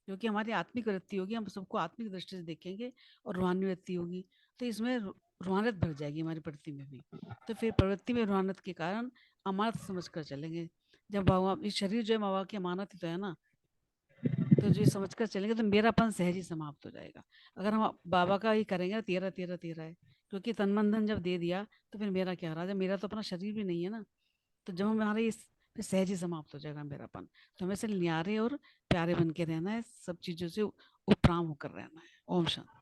क्योंकि हमारी आत्मिक वृत्ति होगी, हम सबको आत्मिक दृष्टि से देखेंगे और रूहानी वृत्ति होगी, तो इसमें रूहानियत भर जाएगी हमारी प्रवृत्ति में भी। तो फिर प्रवृत्ति में रूहानियत के कारण अमानत समझ कर चलेंगे। जब बाबा, ये शरीर जो है बाबा की अमानत ही तो है ना, तो जो ये समझ कर चलेंगे तो मेरापन सहज ही समाप्त हो जाएगा। अगर हम बाबा का ही करेंगे ना, तेरा तेरा तेरा है, क्योंकि तन मन धन जब दे दिया तो फिर मेरा क्या रहा, जब मेरा तो अपना शरीर भी नहीं है ना, तो जब हमारे इस फिर सहज ही समाप्त हो जाएगा मेरापन। तो हमें से न्यारे और प्यारे बन के रहना है, सब चीजों से उपराम होकर रहना है। ओम शांति।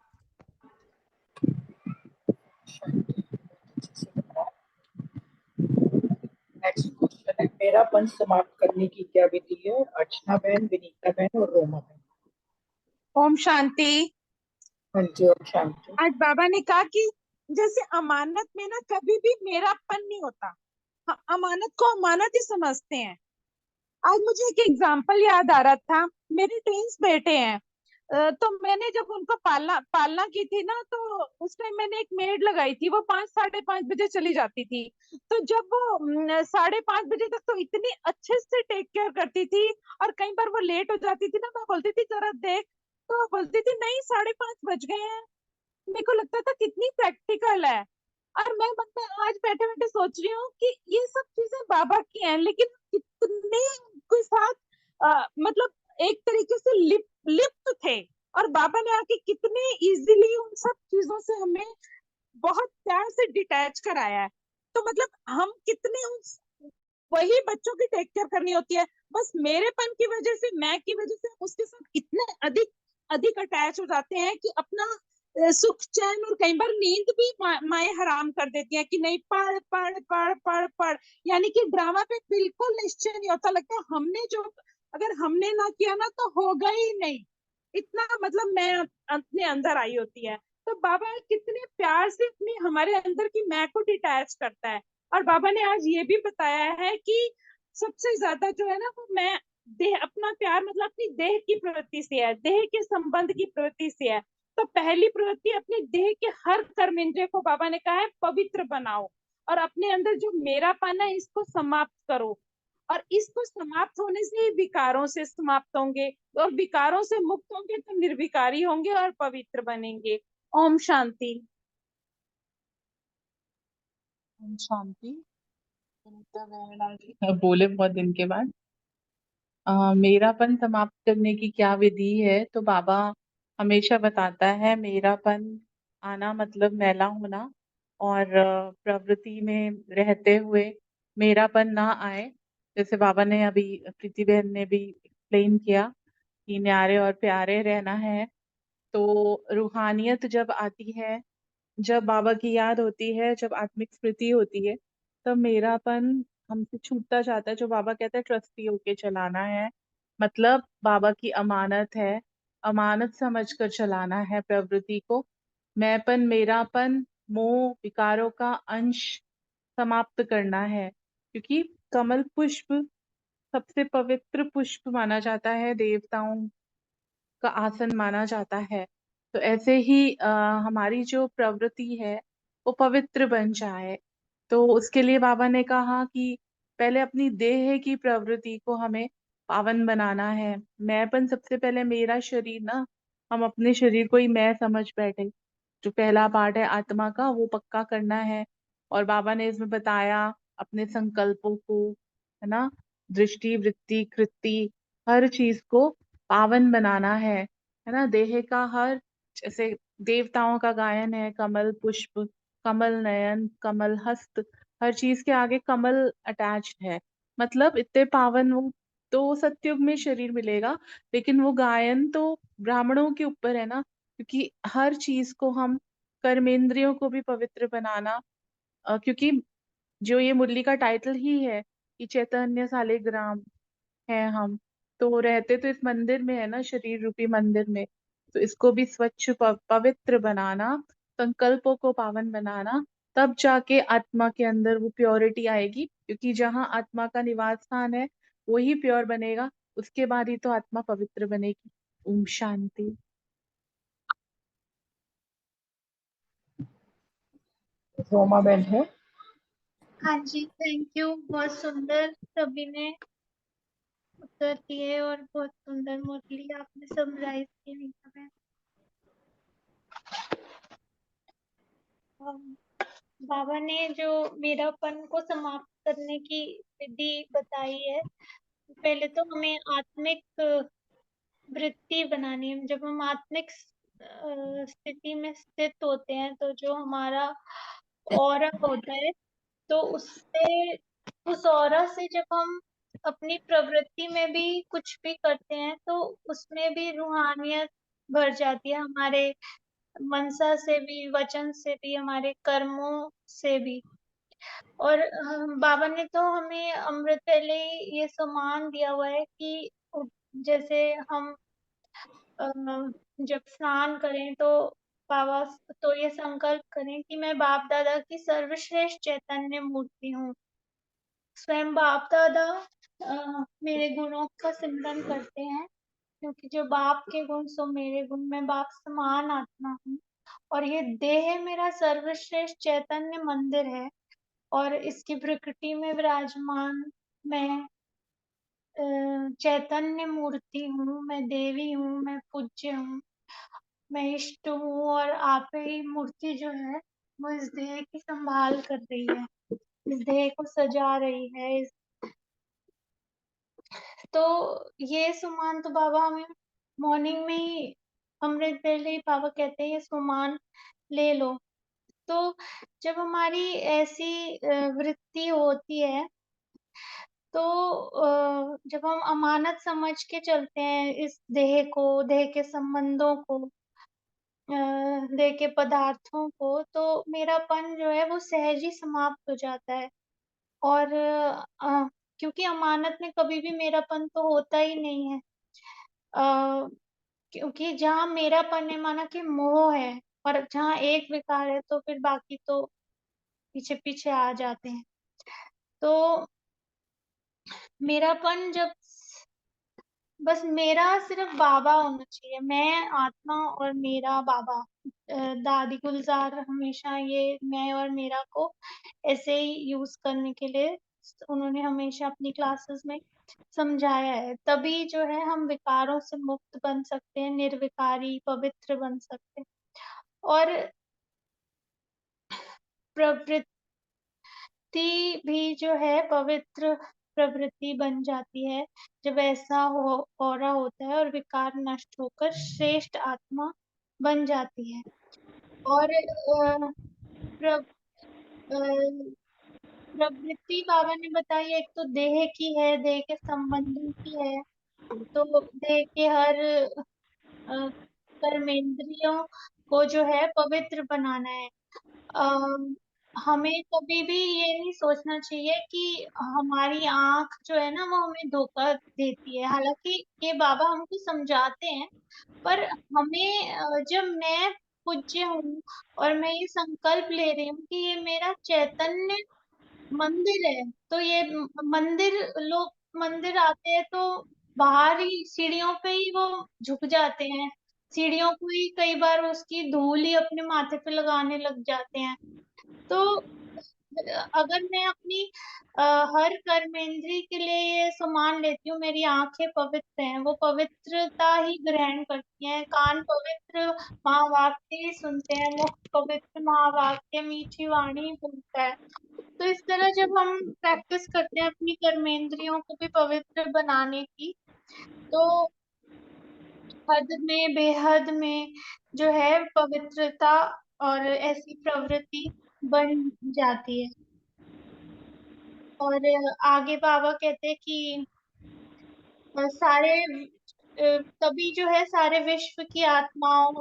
नेक्स्ट क्वेश्चन है, मेरापन समाप्त करने की क्या विधि है? अर्चना बहन, विनीता बहन और रोमा बहन। ओम शांति। हाँ जी, ओम शांति। आज बाबा ने कहा कि जैसे अमानत में ना कभी भी मेरापन नहीं होता, हाँ, अमानत को अमानत ही समझते हैं। आज मुझे एक एग्जाम्पल याद आ रहा था। मेरे ट्विंस बेटे हैं, तो मैंने जब उनको पालना की थी ना, तो उस टाइम मैंने एक मेड लगाई थी, वो 5 साढ़े 5 बजे चली जाती थी। तो जब वो 5:30 बजे तक तो इतनी अच्छे से टेक केयर करती थी, और कई बार वो लेट हो जाती थी ना, मैं बोलती थी जरा देख, तो वो बोलती थी नहीं 5:30 बज गए हैं। मेरे को लगता था कितनी प्रैक्टिकल है। और मैं मन में आज बैठे बैठे सोच रही हूँ कि ये सब चीजें बाबा की हैं, लेकिन कितने के साथ मतलब एक तरीके से लिप्त थे, और बाबा ने आके कितने इजीली उन सब चीजों से हमें बहुत प्यार से डिटैच कराया है। तो मतलब हम कितने वही बच्चों की टेक केयर करनी होती है, बस मेरेपन की वजह से, मैं की वजह से उसके साथ इतने अधिक अधिक अटैच हो जाते हैं कि अपना सुख चैन और कई बार नींद भी माए हराम कर देती है कि नहीं, पढ़ पढ़ पढ़ पढ़ पढ़, यानी कि ड्रामा पे बिल्कुल निश्चय नहीं होता, लगता है हमने जो, अगर हमने ना किया ना तो होगा ही नहीं, इतना मतलब मैं अपने अंदर आई होती है। तो बाबा कितने प्यार से अपनी हमारे अंदर की मैं को डिटैच करता है। और बाबा ने आज ये भी बताया है कि सबसे ज्यादा जो है ना, वो मैं देह, अपना प्यार मतलब अपनी देह की प्रवृत्ति से है, देह के संबंध की प्रवृत्ति से है। तो पहली प्रवृत्ति अपने देह के हर कर्म इंद्रिय को बाबा ने कहा है पवित्र बनाओ, और अपने अंदर जो मेरापन है इसको समाप्त करो, और इसको समाप्त होने से ही विकारों से समाप्त होंगे, और विकारों से मुक्त होंगे तो निर्विकारी होंगे और पवित्र बनेंगे। ओम शांति। ओम शांति। सुनीता बहन आज बोले बहुत दिन के बाद। मेरापन समाप्त करने की क्या विधि है? तो बाबा हमेशा बताता है मेरापन आना मतलब मैला होना, और प्रवृत्ति में रहते हुए मेरापन ना आए। जैसे बाबा ने अभी, प्रीति बहन ने भी एक्सप्लेन किया कि न्यारे और प्यारे रहना है। तो रूहानियत जब आती है, जब बाबा की याद होती है, जब आत्मिक स्मृति होती है, तब मेरापन हमसे छूटता जाता है। जो बाबा कहते हैं ट्रस्टी होके चलाना है, मतलब बाबा की अमानत है, अमानत समझकर चलाना है प्रवृत्ति को। मैंपन, मेरापन, मोह, विकारों का अंश समाप्त करना है, क्योंकि कमल पुष्प सबसे पवित्र पुष्प माना जाता है, देवताओं का आसन माना जाता है। तो ऐसे ही हमारी जो प्रवृत्ति है वो पवित्र बन जाए, तो उसके लिए बाबा ने कहा कि पहले अपनी देह की प्रवृत्ति को हमें पावन बनाना है। मैंपन सबसे पहले मेरा शरीर ना, हम अपने शरीर को ही मैं समझ बैठे। जो पहला पार्ट है आत्मा का, वो पक्का करना है। और बाबा ने इसमें बताया अपने संकल्पों को, है ना, दृष्टि, वृत्ति, कृति, हर चीज को पावन बनाना है ना। देह का हर, जैसे देवताओं का गायन है, कमल पुष्प, कमल नयन, कमल हस्त, हर चीज के आगे कमल अटैच्ड है, मतलब इतने पावन वो। तो सतयुग में शरीर मिलेगा, लेकिन वो गायन तो ब्राह्मणों के ऊपर है ना, क्योंकि हर चीज को हम, कर्मेंद्रियों को भी पवित्र बनाना, क्योंकि जो ये मुरली का टाइटल ही है कि चैतन्य सालिग्राम है हम, तो रहते तो इस मंदिर में है ना, शरीर रूपी मंदिर में। तो इसको भी स्वच्छ पवित्र बनाना, संकल्पों को पावन बनाना, तब जाके आत्मा के अंदर वो प्योरिटी आएगी, क्योंकि जहाँ आत्मा का निवास स्थान है वही प्योर बनेगा, उसके बाद ही तो आत्मा पवित्र बनेगी। ओम शांति। रोमा बहन है। हाँ जी, थैंक यू। बहुत सुंदर सभी ने उत्तर दिए और बहुत सुंदर मुरली आपने समराइज की नीता बहन। बाबा ने जो मेरापन को समाप्त करने की विधि बताई है, पहले तो हमें आत्मिक वृत्ति बनानी है। जब हम आत्मिक स्थिति में स्थित होते हैं तो जो हमारा ऑरा होता है, तो उससे उस ऑरा से जब हम अपनी प्रवृत्ति में भी कुछ भी करते हैं तो उसमें भी रूहानियत भर जाती है, हमारे मनसा से भी, वचन से भी, हमारे कर्मों से भी। और बाबा ने तो हमें अमृत पहले ही ये सम्मान दिया हुआ है कि जैसे हम अ, जब स्नान करें तो बाबा तो ये संकल्प करें कि मैं बाप दादा की सर्वश्रेष्ठ चैतन्य मूर्ति हूँ। स्वयं बाप दादा मेरे गुणों का सिमरन करते हैं, क्योंकि जो बाप के गुण सो मेरे गुण, मैं बाप समान आत्मा हूँ। और ये देह मेरा सर्वश्रेष्ठ चैतन्य मंदिर है और इसकी प्रकृति में विराजमान मैं चैतन्य मूर्ति हूँ, मैं देवी हूँ, मैं पूज्य हूँ, मैं इष्ट हूँ। और आप ही मूर्ति जो है वो इस देह की संभाल कर रही है, इस देह को सजा रही है। तो ये सुमान तो बाबा हमें मॉर्निंग में ही, अमृत पहले ही बाबा कहते हैं ये सुमान ले लो। तो जब हमारी ऐसी वृत्ति होती है तो जब हम अमानत समझ के चलते हैं इस देह को, देह के संबंधों को, देह के पदार्थों को, तो मेरापन जो है वो सहज ही समाप्त हो जाता है। और क्योंकि अमानत में कभी भी मेरापन तो होता ही नहीं है, क्योंकि जहाँ मेरापन है माना कि मोह है, और जहाँ एक विकार है तो फिर बाकी तो पीछे पीछे आ जाते हैं। तो मेरापन जब बस मेरा सिर्फ बाबा होना चाहिए, मैं आत्मा और मेरा बाबा। दादी गुलजार हमेशा ये मैं और मेरा को ऐसे ही यूज करने के लिए उन्होंने हमेशा अपनी क्लासेस में समझाया है। तभी जो है हम विकारों से मुक्त बन सकते हैं, निर्विकारी पवित्र बन सकते हैं। और प्रवृत्ति भी जो है पवित्र प्रवृत्ति बन जाती है जब ऐसा हो रहा होता है, और विकार नष्ट होकर श्रेष्ठ आत्मा बन जाती है। और प्रवृत्ति बाबा ने बताई, एक तो देह की है, देह के संबंधों की है। तो देह के हर कर्मेंद्रियों को जो है पवित्र बनाना है। हमें कभी भी ये नहीं सोचना चाहिए कि हमारी आंख जो है ना वो हमें धोखा देती है। हालांकि ये बाबा हमको समझाते हैं, पर हमें जब मैं पूज्य हूँ और मैं ये संकल्प ले रही हूँ कि ये मेरा चैतन्य मंदिर है, तो ये मंदिर, लोग मंदिर आते हैं तो बाहर ही सीढ़ियों पे ही वो झुक जाते हैं, सीढ़ियों को ही कई बार उसकी धूल ही अपने माथे पे लगाने लग जाते हैं। तो अगर मैं अपनी हर कर्मेंद्री के लिए ये सम्मान लेती हूँ, मेरी आंखें पवित्र हैं, वो पवित्रता ही ग्रहण करती हैं, कान पवित्र महावाक्य ही सुनते हैं, मुख पवित्र महावाक्य मीठी वाणी बोलता है। तो इस तरह जब हम प्रैक्टिस करते हैं अपनी कर्मेंद्रियों को भी पवित्र बनाने की, तो हद में बेहद में जो है पवित्रता और ऐसी प्रवृत्ति बन जाती है। और आगे बाबा कहते हैं कि सारे तभी जो है सारे विश्व की आत्माओं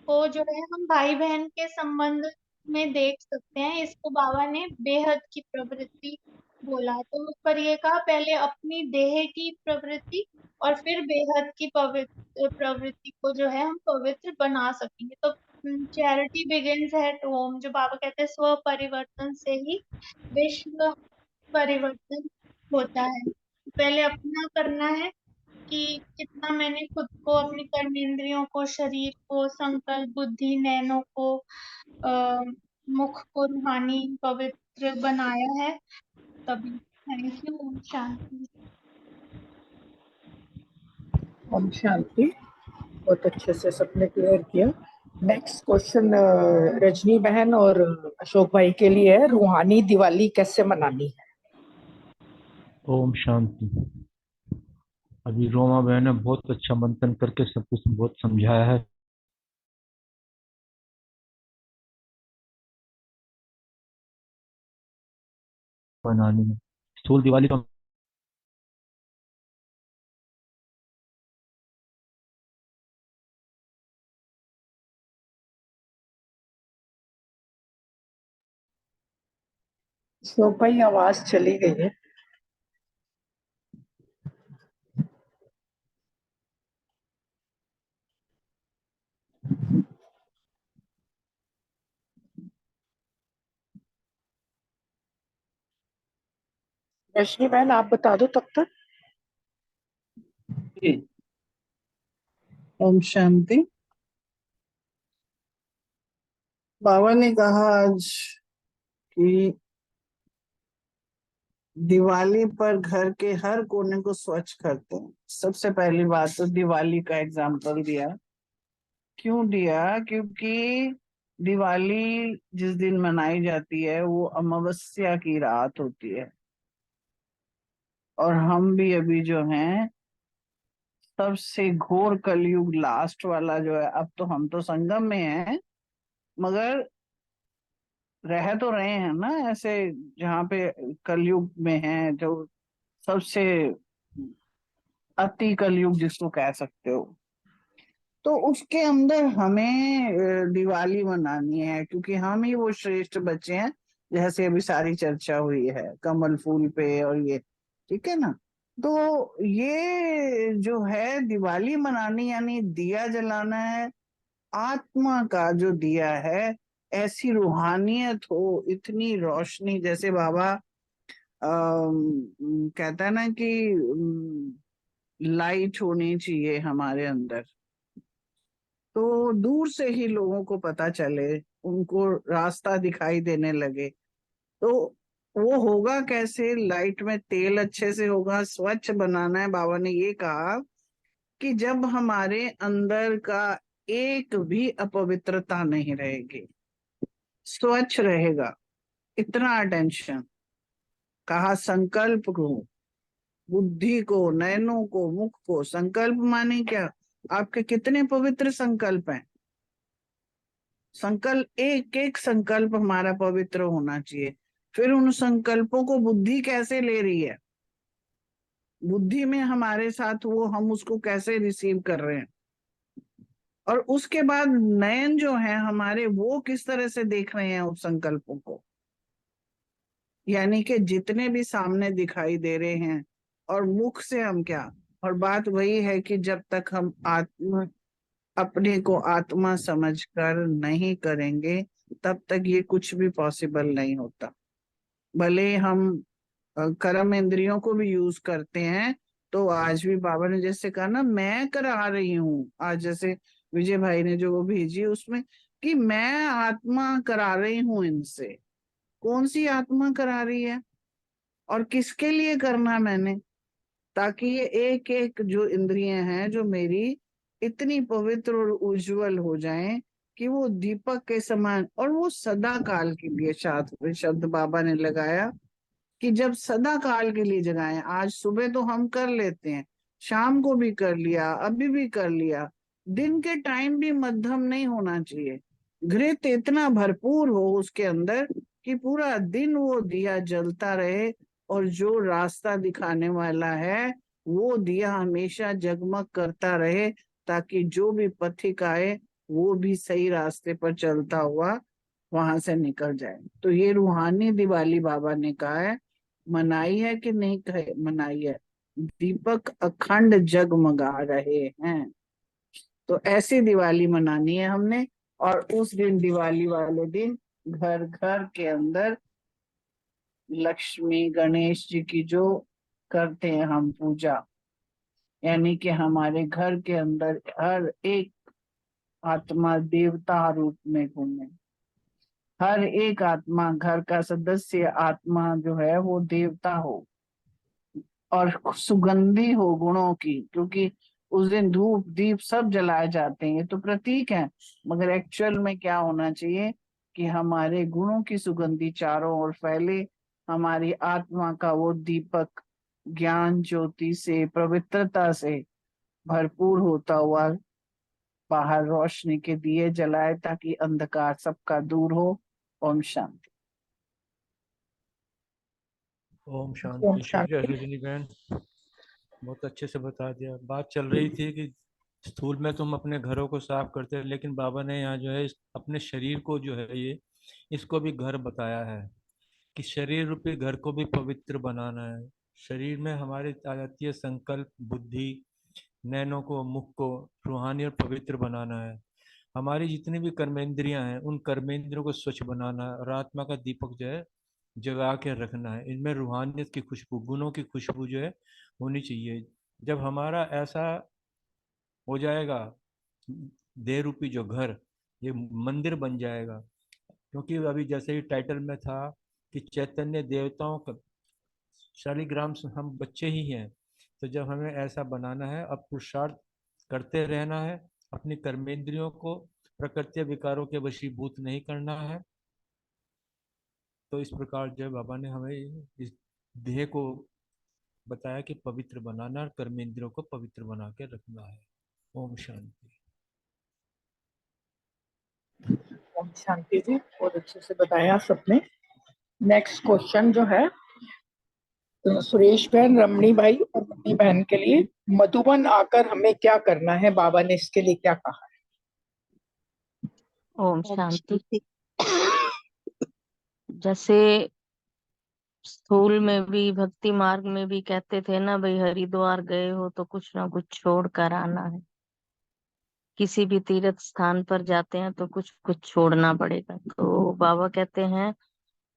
को जो है हम भाई बहन के संबंध में देख सकते हैं। इसको बाबा ने बेहद की प्रवृत्ति बोला। तो उस पर ये कहा, पहले अपनी देह की प्रवृत्ति और फिर बेहद की पवित्र प्रवृत्ति को जो है हम पवित्र बना सकेंगे। तो चैरिटी बिगिंस एट होम, जो बाबा कहते हैं स्व परिवर्तन से ही विश्व परिवर्तन होता है। पहले अपना करना है कि कितना मैंने खुद को, अपनी कर्मेंद्रियों को, शरीर को, संकल्प, बुद्धि, नैनों को मुख को रूहानी पवित्र बनाया है, तभी। Thank you. ओम शांति। ओम शांति। बहुत अच्छे से सबने क्लियर किया। नेक्स्ट क्वेश्चन रजनी बहन और अशोक भाई के लिए है, रूहानी दिवाली कैसे मनानी है? ओम शांति। अभी रोमा बहन ने बहुत अच्छा मंथन करके सब कुछ बहुत समझाया है। मनानी है स्थूल दिवाली तो अशोक भाई आवाज चली गई है। रजनी बहन आप बता दो तब तक। ओम शांति। बाबा ने कहा आज कि दिवाली पर घर के हर कोने को स्वच्छ करते हैं। सबसे पहली बात तो दिवाली का एग्जाम्पल दिया। क्यों दिया? क्योंकि दिवाली जिस दिन मनाई जाती है वो अमावस्या की रात होती है, और हम भी अभी जो हैं सबसे घोर कलयुग लास्ट वाला जो है, अब तो हम तो संगम में हैं मगर रह तो रहे हैं ना ऐसे जहाँ पे कलयुग में है, जो सबसे अति कलयुग जिसको कह सकते हो। तो उसके अंदर हमें दिवाली मनानी है, क्योंकि हम ही वो श्रेष्ठ बच्चे हैं जैसे अभी सारी चर्चा हुई है कमल फूल पे और ये, ठीक है ना। तो ये जो है दिवाली मनानी यानी दिया जलाना है, आत्मा का जो दिया है। ऐसी रूहानियत हो, इतनी रोशनी, जैसे बाबा कहता है ना कि लाइट होनी चाहिए हमारे अंदर, तो दूर से ही लोगों को पता चले, उनको रास्ता दिखाई देने लगे। तो वो होगा कैसे? लाइट में तेल अच्छे से होगा, स्वच्छ बनाना है। बाबा ने ये कहा कि जब हमारे अंदर का एक भी अपवित्रता नहीं रहेगी, स्वच्छ रहेगा, इतना अटेंशन। कहा संकल्प को, बुद्धि को, नयनों को, मुख को। संकल्प माने क्या? आपके कितने पवित्र संकल्प हैं। संकल्प, एक एक संकल्प हमारा पवित्र होना चाहिए। फिर उन संकल्पों को बुद्धि कैसे ले रही है, बुद्धि में हमारे साथ वो, हम उसको कैसे रिसीव कर रहे हैं। और उसके बाद नयन जो है हमारे, वो किस तरह से देख रहे हैं उस संकल्पों को, यानी कि जितने भी सामने दिखाई दे रहे हैं। और मुख से हम क्या, और बात वही है कि जब तक हम आत्मा, अपने को आत्मा समझकर नहीं करेंगे तब तक ये कुछ भी पॉसिबल नहीं होता। भले हम कर्म इंद्रियों को भी यूज करते हैं, तो आज भी बाबा ने जैसे कहा ना, मैं करा रही हूँ। आज जैसे विजय भाई ने जो वो भेजी उसमें कि मैं आत्मा करा रही हूँ इनसे। कौन सी आत्मा करा रही है और किसके लिए करना मैंने? ताकि ये एक एक जो इंद्रियां हैं जो मेरी, इतनी पवित्र और उज्जवल हो जाएं कि वो दीपक के समान, और वो सदा काल के लिए। शब्द बाबा ने लगाया कि जब सदा काल के लिए जगाएं। आज सुबह तो हम कर लेते हैं, शाम को भी कर लिया, अभी भी कर लिया। दिन के टाइम भी मध्यम नहीं होना चाहिए, घृत इतना भरपूर हो उसके अंदर कि पूरा दिन वो दिया जलता रहे, और जो रास्ता दिखाने वाला है वो दिया हमेशा जगमग करता रहे, ताकि जो भी पथिक आए वो भी सही रास्ते पर चलता हुआ वहां से निकल जाए। तो ये रूहानी दिवाली बाबा ने कहा है। मनाई है कि नहीं कहे मनाई है? दीपक अखंड जगमगा रहे हैं। तो ऐसी दिवाली मनानी है हमने। और उस दिन, दिवाली वाले दिन, घर घर के अंदर लक्ष्मी गणेश जी की जो करते हैं हम पूजा, यानी कि हमारे घर के अंदर हर एक आत्मा देवता रूप में घूमे, हर एक आत्मा, घर का सदस्य आत्मा जो है वो देवता हो और सुगंधी हो गुणों की, क्योंकि उस दिन धूप दीप सब जलाए जाते हैं। ये तो प्रतीक है, मगर एक्चुअल में क्या होना चाहिए कि हमारे गुणों की सुगंधी चारों ओर फैले, हमारी आत्मा का वो दीपक ज्ञान ज्योति से, पवित्रता से भरपूर होता हुआ बाहर रोशनी के दिए जलाए, ताकि अंधकार सबका दूर हो। ओम शांति। ओम ओम शांति। शुक्रिया शांति। रजनी बहन, बहुत अच्छे से बता दिया। बात चल रही थी कि स्थूल में तुम अपने घरों को साफ करते हो, लेकिन बाबा ने यहाँ जो है अपने शरीर को जो है ये इसको भी घर बताया है कि शरीर रूपी घर को भी पवित्र बनाना है। शरीर में हमारे आ जाती है संकल्प, बुद्धि, नैनों को, मुख को रूहानी और पवित्र बनाना है। हमारी जितनी भी कर्मेंद्रियां हैं उन कर्मेंद्रियों को स्वच्छ बनाना है और आत्मा का दीपक जो है जगा के रखना है। इनमें रूहानियत की खुशबू, गुणों की खुशबू जो है होनी चाहिए। जब हमारा ऐसा हो जाएगा, देह रूपी जो घर ये मंदिर बन जाएगा। क्योंकि अभी जैसे ही टाइटल में था कि चैतन्य देवताओं का शालिग्राम से हम बच्चे ही हैं, तो जब हमें ऐसा बनाना है, अब पुरुषार्थ करते रहना है, अपनी कर्मेंद्रियों को प्रकृति विकारों के वशीभूत नहीं करना है। तो इस प्रकार जब बाबा ने हमें इस देह को बताया कि पवित्र बनाना और कर्मेंद्रियों को पवित्र बना के रखना है। ओम शांति। ओम शांति जी, बहुत अच्छे से बताया सबने। नेक्स्ट क्वेश्चन जो है तो सुरेश बहन, रमणी भाई और मनी बहन के लिए, मधुबन आकर हमें क्या करना है, बाबा ने इसके लिए क्या कहा है? ओम शांति। जैसे स्थूल में भी, भक्ति मार्ग में भी कहते थे ना, भाई हरिद्वार गए हो तो कुछ ना कुछ छोड़ कर आना है। किसी भी तीर्थ स्थान पर जाते हैं तो कुछ कुछ छोड़ना पड़ेगा। तो बाबा कहते हैं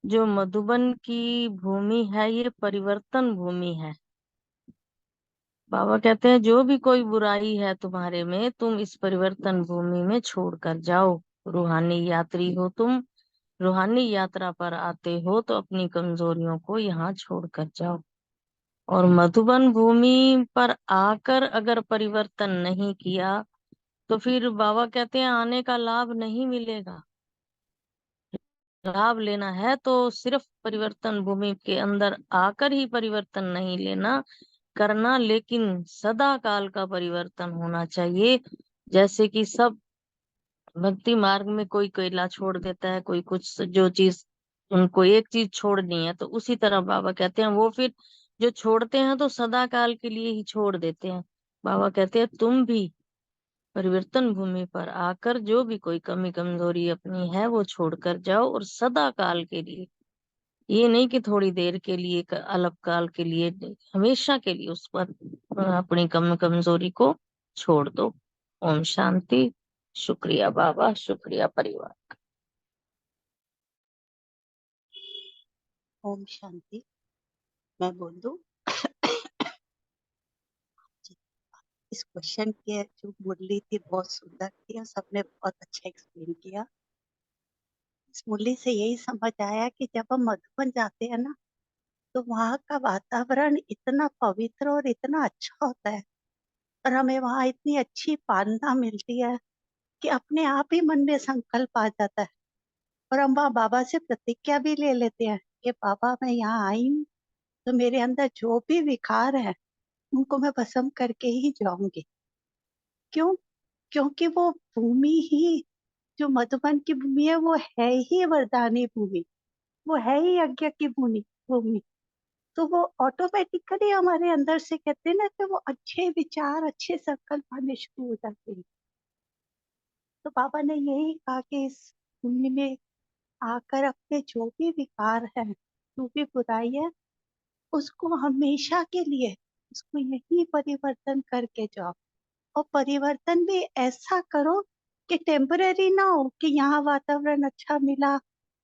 जो मधुबन की भूमि है ये परिवर्तन भूमि है। बाबा कहते हैं जो भी कोई बुराई है तुम्हारे में, तुम इस परिवर्तन भूमि में छोड़ कर जाओ। रूहानी यात्री हो तुम, रूहानी यात्रा पर आते हो तो अपनी कमजोरियों को यहाँ छोड़ कर जाओ। और मधुबन भूमि पर आकर अगर परिवर्तन नहीं किया तो फिर बाबा कहते हैं आने का लाभ नहीं मिलेगा। लाभ लेना है तो सिर्फ परिवर्तन भूमि के अंदर आकर ही परिवर्तन नहीं लेना करना, लेकिन सदा काल का परिवर्तन होना चाहिए। जैसे कि सब भक्ति मार्ग में कोई कोयला छोड़ देता है, कोई कुछ, जो चीज उनको एक चीज छोड़नी है, तो उसी तरह बाबा कहते हैं वो फिर जो छोड़ते हैं तो सदा काल के लिए ही छोड़ देते हैं। बाबा कहते हैं तुम भी परिवर्तन भूमि पर आकर जो भी कोई कमी कमजोरी अपनी है वो छोड़कर जाओ, और सदा काल के लिए, ये नहीं कि थोड़ी देर के लिए, अल्पकाल के लिए नहीं, हमेशा के लिए उस पर अपनी कमजोरी को छोड़ दो। ओम शांति। शुक्रिया बाबा, शुक्रिया परिवार। ओम शांति। मैं बोल दूं? इस क्वेश्चन की जो मुरली थी बहुत सुंदर थी और सबने बहुत अच्छा एक्सप्लेन किया। इस मुरली से यही समझ आया कि जब हम मधुबन जाते हैं ना, तो वहाँ का वातावरण इतना पवित्र और इतना अच्छा होता है, और हमें वहाँ इतनी अच्छी पालना मिलती है कि अपने आप ही मन में संकल्प आ जाता है, और हम वहाँ बाबा से प्रतिज्ञा भी ले लेते हैं कि बाबा मैं यहाँ आई हूँ तो मेरे अंदर जो भी विकार है उनको मैं भस्म करके ही जाऊंगी। क्यों? क्योंकि वो भूमि ही, जो मधुबन की भूमि है, वो है ही वरदानी भूमि, वो है ही यज्ञ की भूमि भूमि। तो वो ऑटोमेटिकली हमारे अंदर से, कहते हैं ना, कि वो अच्छे विचार, अच्छे संकल्प आने शुरू हो जाते हैं। तो बाबा ने यही कहा कि इस भूमि में आकर अपने जो भी विकार है, जो भी बुराई है, उसको हमेशा के लिए, उसको यही परिवर्तन करके जाओ। और परिवर्तन भी ऐसा करो कि टेम्परेरी ना हो कि यहाँ वातावरण अच्छा मिला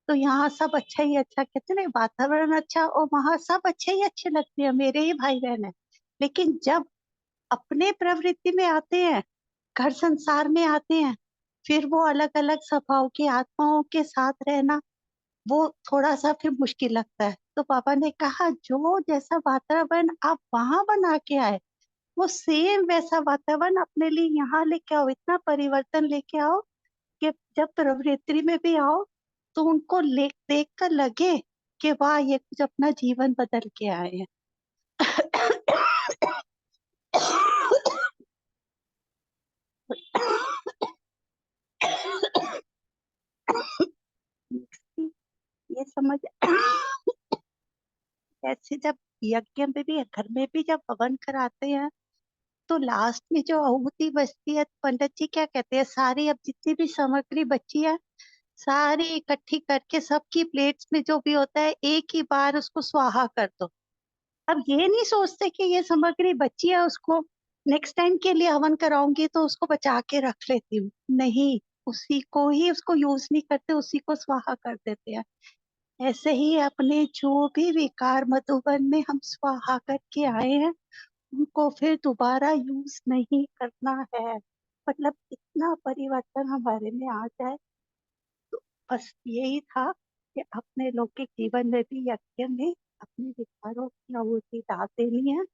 तो यहाँ सब अच्छा ही अच्छा, कहते हैं ना, वातावरण अच्छा और वहां सब अच्छे ही अच्छे लगते हैं, मेरे ही भाई बहन है। लेकिन जब अपने प्रवृत्ति में आते हैं, घर संसार में आते हैं, फिर वो अलग अलग स्वभाव की आत्माओं के साथ रहना वो थोड़ा सा फिर मुश्किल लगता है। तो पापा ने कहा जो जैसा वातावरण आप वहां बना के आए, वो सेम वैसा वातावरण अपने लिए यहाँ लेके आओ, इतना परिवर्तन लेके आओ कि जब प्रवृत्ति में भी आओ तो उनको देख कर लगे कि वाह ये कुछ अपना जीवन बदल के आए हैं। ये समझ ऐसे जब यज्ञ में भी, घर में भी जब हवन कराते हैं तो लास्ट में जो आहुति बचती है, पंडित जी क्या कहते हैं, सारी अब जितनी भी सामग्री बची है सारी इकट्ठी करके सबकी प्लेट्स में जो भी होता है एक ही बार उसको स्वाहा कर दो। अब ये नहीं सोचते कि ये सामग्री बची है, उसको नेक्स्ट टाइम के लिए हवन कराऊंगी तो उसको बचा के रख लेती हूँ, नहीं, उसी को ही, उसको यूज नहीं करते, उसी को स्वाहा कर देते हैं। ऐसे ही अपने जो भी विकार मधुबन में हम स्वाहा करके आए हैं उनको फिर दोबारा यूज नहीं करना है। मतलब इतना परिवर्तन हमारे में आ जाए, बस यही था कि अपने लौकिक जीवन में भी यज्ञ में अपने विचारों की आहुति डाल देनी है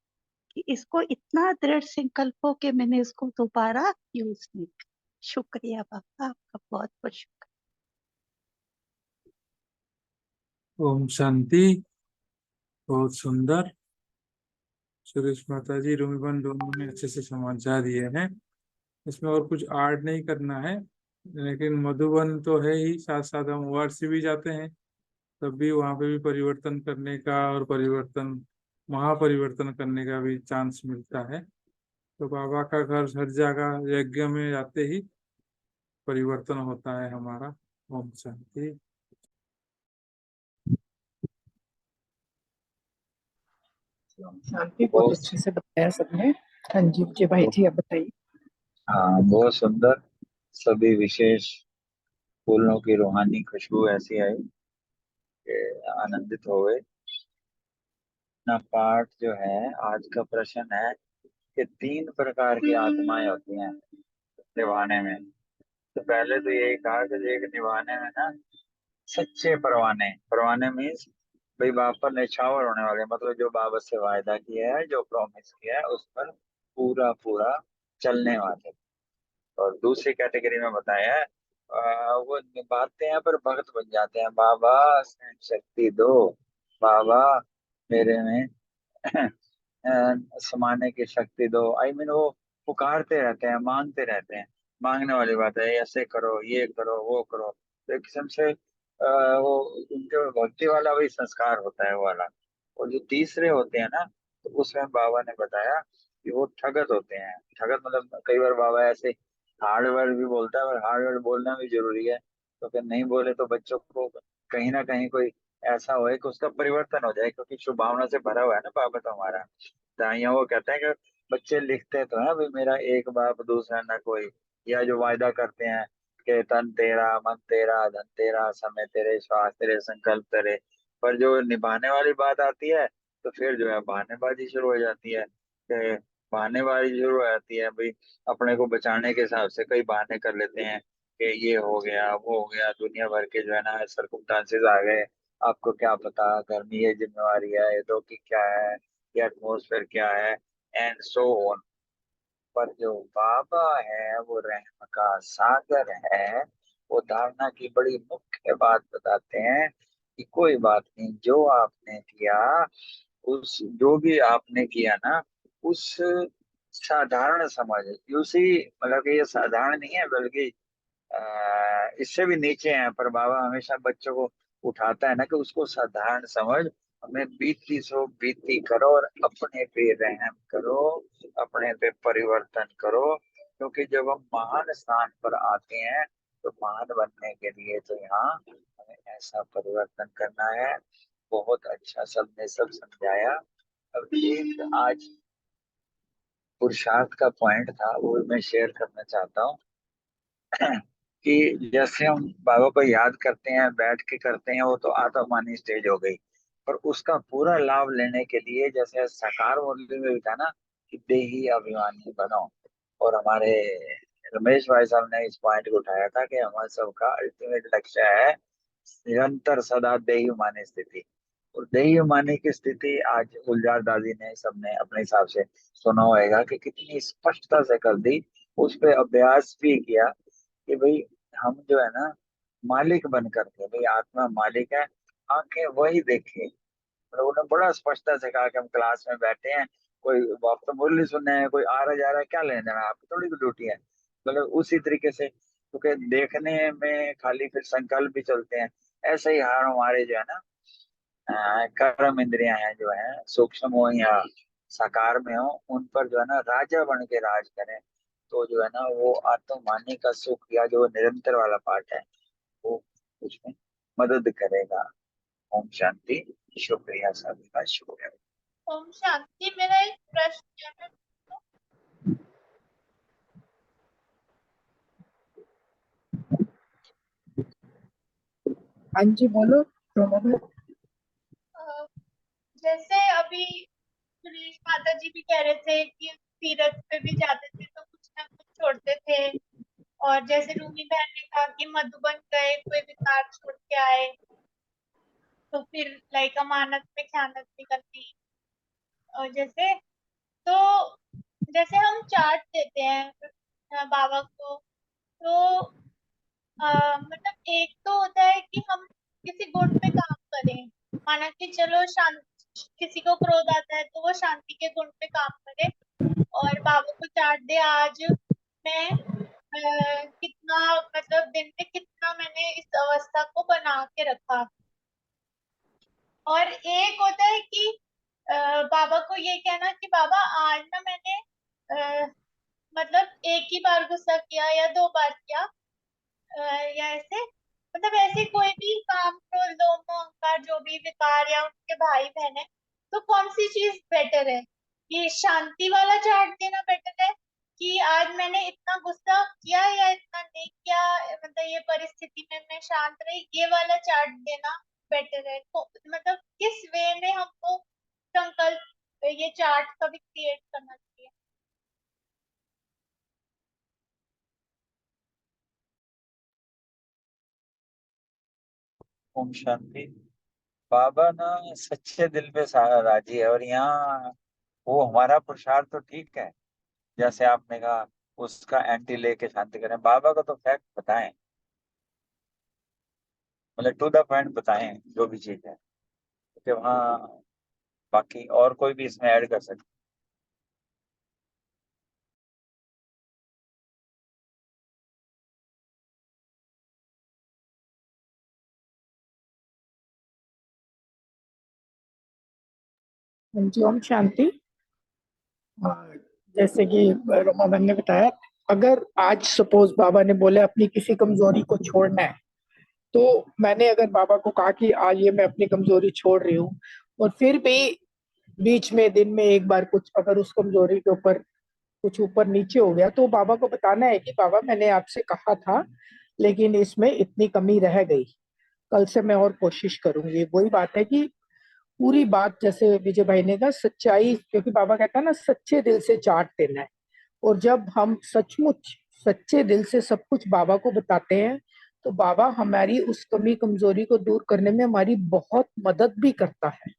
कि इसको इतना दृढ़ संकल्प हो कि मैंने इसको दोबारा यूज नहीं किया। शुक्रिया बाबा, आपका बहुत बहुत शुक्रिया। ओम शांति। बहुत सुंदर। सुरेश माता जी, रूमीबन दोनों ने अच्छे से समझा दिए हैं। इसमें और कुछ ऐड नहीं करना है, लेकिन मधुबन तो है ही, साथ साथ हम वाराणसी भी जाते हैं तब भी वहाँ पे भी परिवर्तन करने का और परिवर्तन, महापरिवर्तन करने का भी चांस मिलता है। तो बाबा का घर हर जगह, यज्ञ में जाते ही परिवर्तन होता है हमारा। ओम शांति। शांति, बहुत अच्छे से बताया सबने। हाँ जी, विजय भाई जी आप बताइए। हाँ, बहुत सुंदर। सभी विशेष फूलों की रूहानी खुशबू ऐसी आई कि आनंदित हो गए। ना पाठ जो है, आज का प्रश्न है कि 3 प्रकार की आत्माएं होती हैं निभाने में। तो पहले तो यही कहा कि एक निभाने में ना सच्चे परवाने, परवाने मीन्स भाई बाप पर निछावर होने वाले, मतलब जो बाबा से वायदा किया है, जो प्रॉमिस किया है उस पर पूरा पूरा चलने वाले। और दूसरी कैटेगरी में बताया है वो निभाते हैं पर भक्त बन जाते हैं। बाबा शक्ति दो, बाबा मेरे में समाने की शक्ति दो। आई मीन वो पुकारते रहते हैं, मांगते रहते हैं। मांगने वाली बात है, ऐसे करो, ये करो, वो करो। तो एक किस्म से वो उनके भक्ति वाला वही संस्कार होता है वो वाला। और जो तीसरे होते हैं ना, तो उसमें बाबा ने बताया कि वो ठगत होते हैं। ठगत मतलब कई बार बाबा ऐसे हार्ड वर्ड भी बोलता है, और हार्ड वर्ड बोलना भी जरूरी है। तो फिर नहीं बोले तो बच्चों को कहीं ना कहीं कोई ऐसा होए कि उसका परिवर्तन हो जाए, क्योंकि शुभ भावना से भरा हुआ है ना बाबा तो हमारा। दाइया वो कहते हैं कि बच्चे लिखते तो हैं भाई मेरा एक बाप दूसरा ना कोई, या जो वायदा करते हैं कि तन तेरा, मन तेरा, धन तेरा, समय तेरे, श्वास तेरे, संकल्प तेरे। पर जो निभाने वाली बात आती है तो फिर जो है बहानेबाजी शुरू हो जाती है। कि बहानेबाजी शुरू हो जाती है भाई, अपने को बचाने के हिसाब से कई बहाने कर लेते हैं कि ये हो गया, वो हो गया, दुनिया भर के जो है ना सर्कमस्टांसेस आ गए, आपको क्या पता, घर में ये जिम्मेवारी है, ये तो कि क्या है, ये एटमोसफेयर क्या है, एंड सो ऑन। पर जो बाबा है वो रहम का सागर है। वो धारणा की बड़ी मुख्य बात बताते हैं कि कोई बात नहीं, जो आपने किया, उस जो भी आपने किया ना, उस साधारण समझ, उसी मतलब कि ये साधारण नहीं है बल्कि इससे भी नीचे हैं। पर बाबा हमेशा बच्चों को उठाता है ना कि उसको साधारण समझ, हमें बीती सो बीती करो और अपने पे रहम करो, अपने पे परिवर्तन करो। क्योंकि जब हम महान स्थान पर आते हैं तो महान बनने के लिए तो यहाँ हमें ऐसा परिवर्तन करना है। बहुत अच्छा सबने सब समझाया। अब एक आज पुरुषार्थ का पॉइंट था वो मैं शेयर करना चाहता हूँ कि जैसे हम बाबा को याद करते हैं, बैठ के करते हैं, वो तो आत्मानी स्टेज हो गई। पर उसका पूरा लाभ लेने के लिए जैसे साकार मुरली में भी था ना कि देही अभिमानी बनो। और हमारे रमेश भाई साहब ने इस पॉइंट को उठाया था कि हमारे सबका अल्टीमेट लक्ष्य है निरंतर सदा देही माने स्थिति। और देही माने की स्थिति आज गुलजार दादी ने सबने अपने हिसाब से सुना होगा कि कितनी स्पष्टता से कर दी। उस पे अभ्यास भी किया कि भाई हम जो है ना मालिक बन करके, भाई आत्मा मालिक है, आंखें वही देखे। मतलब उन्होंने बड़ा स्पष्टता से कहा कि हम क्लास में बैठे हैं, कोई वक्त मुरली सुनने हैं, कोई आ रहा जा रहा है, क्या लेने देना, आपकी थोड़ी कोई ड्यूटी है। मतलब उसी तरीके से, क्योंकि देखने में खाली फिर संकल्प भी चलते हैं। ऐसे ही हर हमारे जो है ना कर्म इंद्रियां हैं जो है, सूक्ष्म हो या साकार में हो, उन पर जो है ना राजा बन के राज करें, तो जो है ना वो आत्मवाणी का सुख या जो निरंतर वाला पार्ट है वो उसमें मदद करेगा। ओम शांति। शुक्रिया सबका, शुक्रिया। ओम शांति। मेरा एक प्रश्न है, मैं हाँ जी बोलो रोमा मैम। जैसे अभी सुरेश माता जी भी कह रहे थे कि तीरथ पे भी जाते थे तो कुछ ना कुछ छोड़ते थे, और जैसे रूमी बहन ने कहा कि मधुबन गए, कोई विकार छोड़ के आए, तो फिर लाइक अमानत में खयानत भी करनी। और जैसे तो जैसे हम चार्ट देते हैं बाबा को, तो मतलब एक तो होता है कि हम किसी गुण पे काम करें, माना कि चलो शांत, किसी को क्रोध आता है तो वो शांति के गुण पे काम करे, और बाबा को चार्ट दे आज मैं कितना, मतलब दिन में कितना मैंने इस अवस्था को बना के रखा। और एक होता है कि बाबा को ये कहना कि बाबा आज ना मैंने मतलब एक ही बार गुस्सा किया या 2 बार किया, या ऐसे, मतलब ऐसे कोई भी काम, क्रोध, लोभ, मोह, अहंकार, जो भी विकार या उनके भाई बहन है, तो कौन सी चीज बेटर है? ये शांति वाला चार्ट देना बेटर है कि आज मैंने इतना गुस्सा किया या इतना नहीं किया, मतलब ये परिस्थिति में मैं शांत रही, ये वाला चार्ट देना बेटर है? मतलब किस वे में हमको संकल्प ये चार्ट कभी क्रिएट करना चाहिए? ओम शांति। बाबा ना सच्चे दिल पे सारा राजी है, और यहाँ वो हमारा पुरुषार्थ तो ठीक है, जैसे आपने कहा उसका एंटी लेके शांति करें। बाबा को तो फैक्ट बताएं, मतलब टू द पॉइंट बताएं जो भी चीज है, क्योंकि वहाँ बाकी और कोई भी इसमें ऐड कर सकते। हाँ जी ओम शांति। जैसे कि रोमा बहन ने बताया, अगर आज सपोज बाबा ने बोले अपनी किसी कमजोरी को छोड़ना है, तो मैंने अगर बाबा को कहा कि आज ये मैं अपनी कमजोरी छोड़ रही हूँ, और फिर भी बीच में दिन में एक बार कुछ अगर उस कमजोरी के ऊपर कुछ ऊपर नीचे हो गया, तो बाबा को बताना है कि बाबा मैंने आपसे कहा था लेकिन इसमें इतनी कमी रह गई, कल से मैं और कोशिश करूंगी। वही बात है कि पूरी बात, जैसे विजय भाई ने कहा, सच्चाई, क्योंकि बाबा कहता है ना सच्चे दिल से चार्ट देना है। और जब हम सचमुच सच्चे दिल से सब कुछ बाबा को बताते हैं, तो बाबा हमारी उस कमी कमजोरी को दूर करने में हमारी बहुत मदद भी करता है।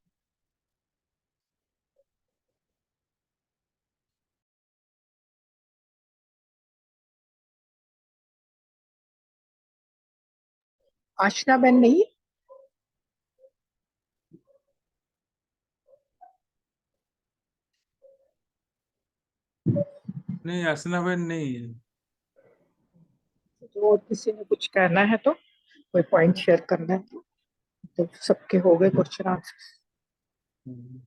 आशना बहन नहीं? नहीं, असनाबेन नहीं है। तो और किसी ने कुछ कहना है तो, कोई पॉइंट शेयर करना है तो सबके हो गए क्वेश्चन आंसर। हम्म,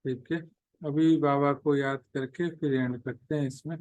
ठीक है, अभी बाबा को याद करके फिर एंड करते हैं इसमें।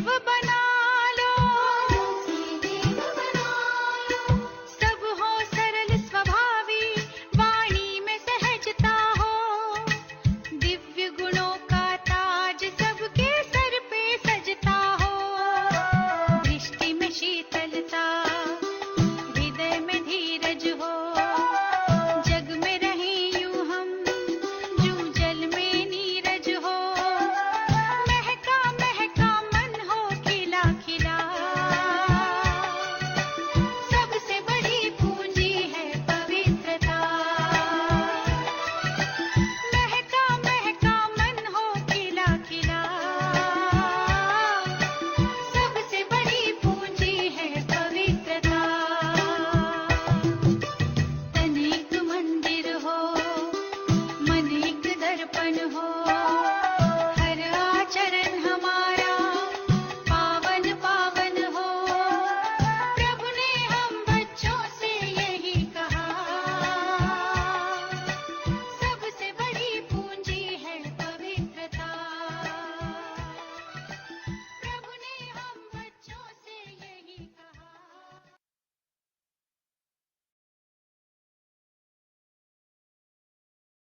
देव बना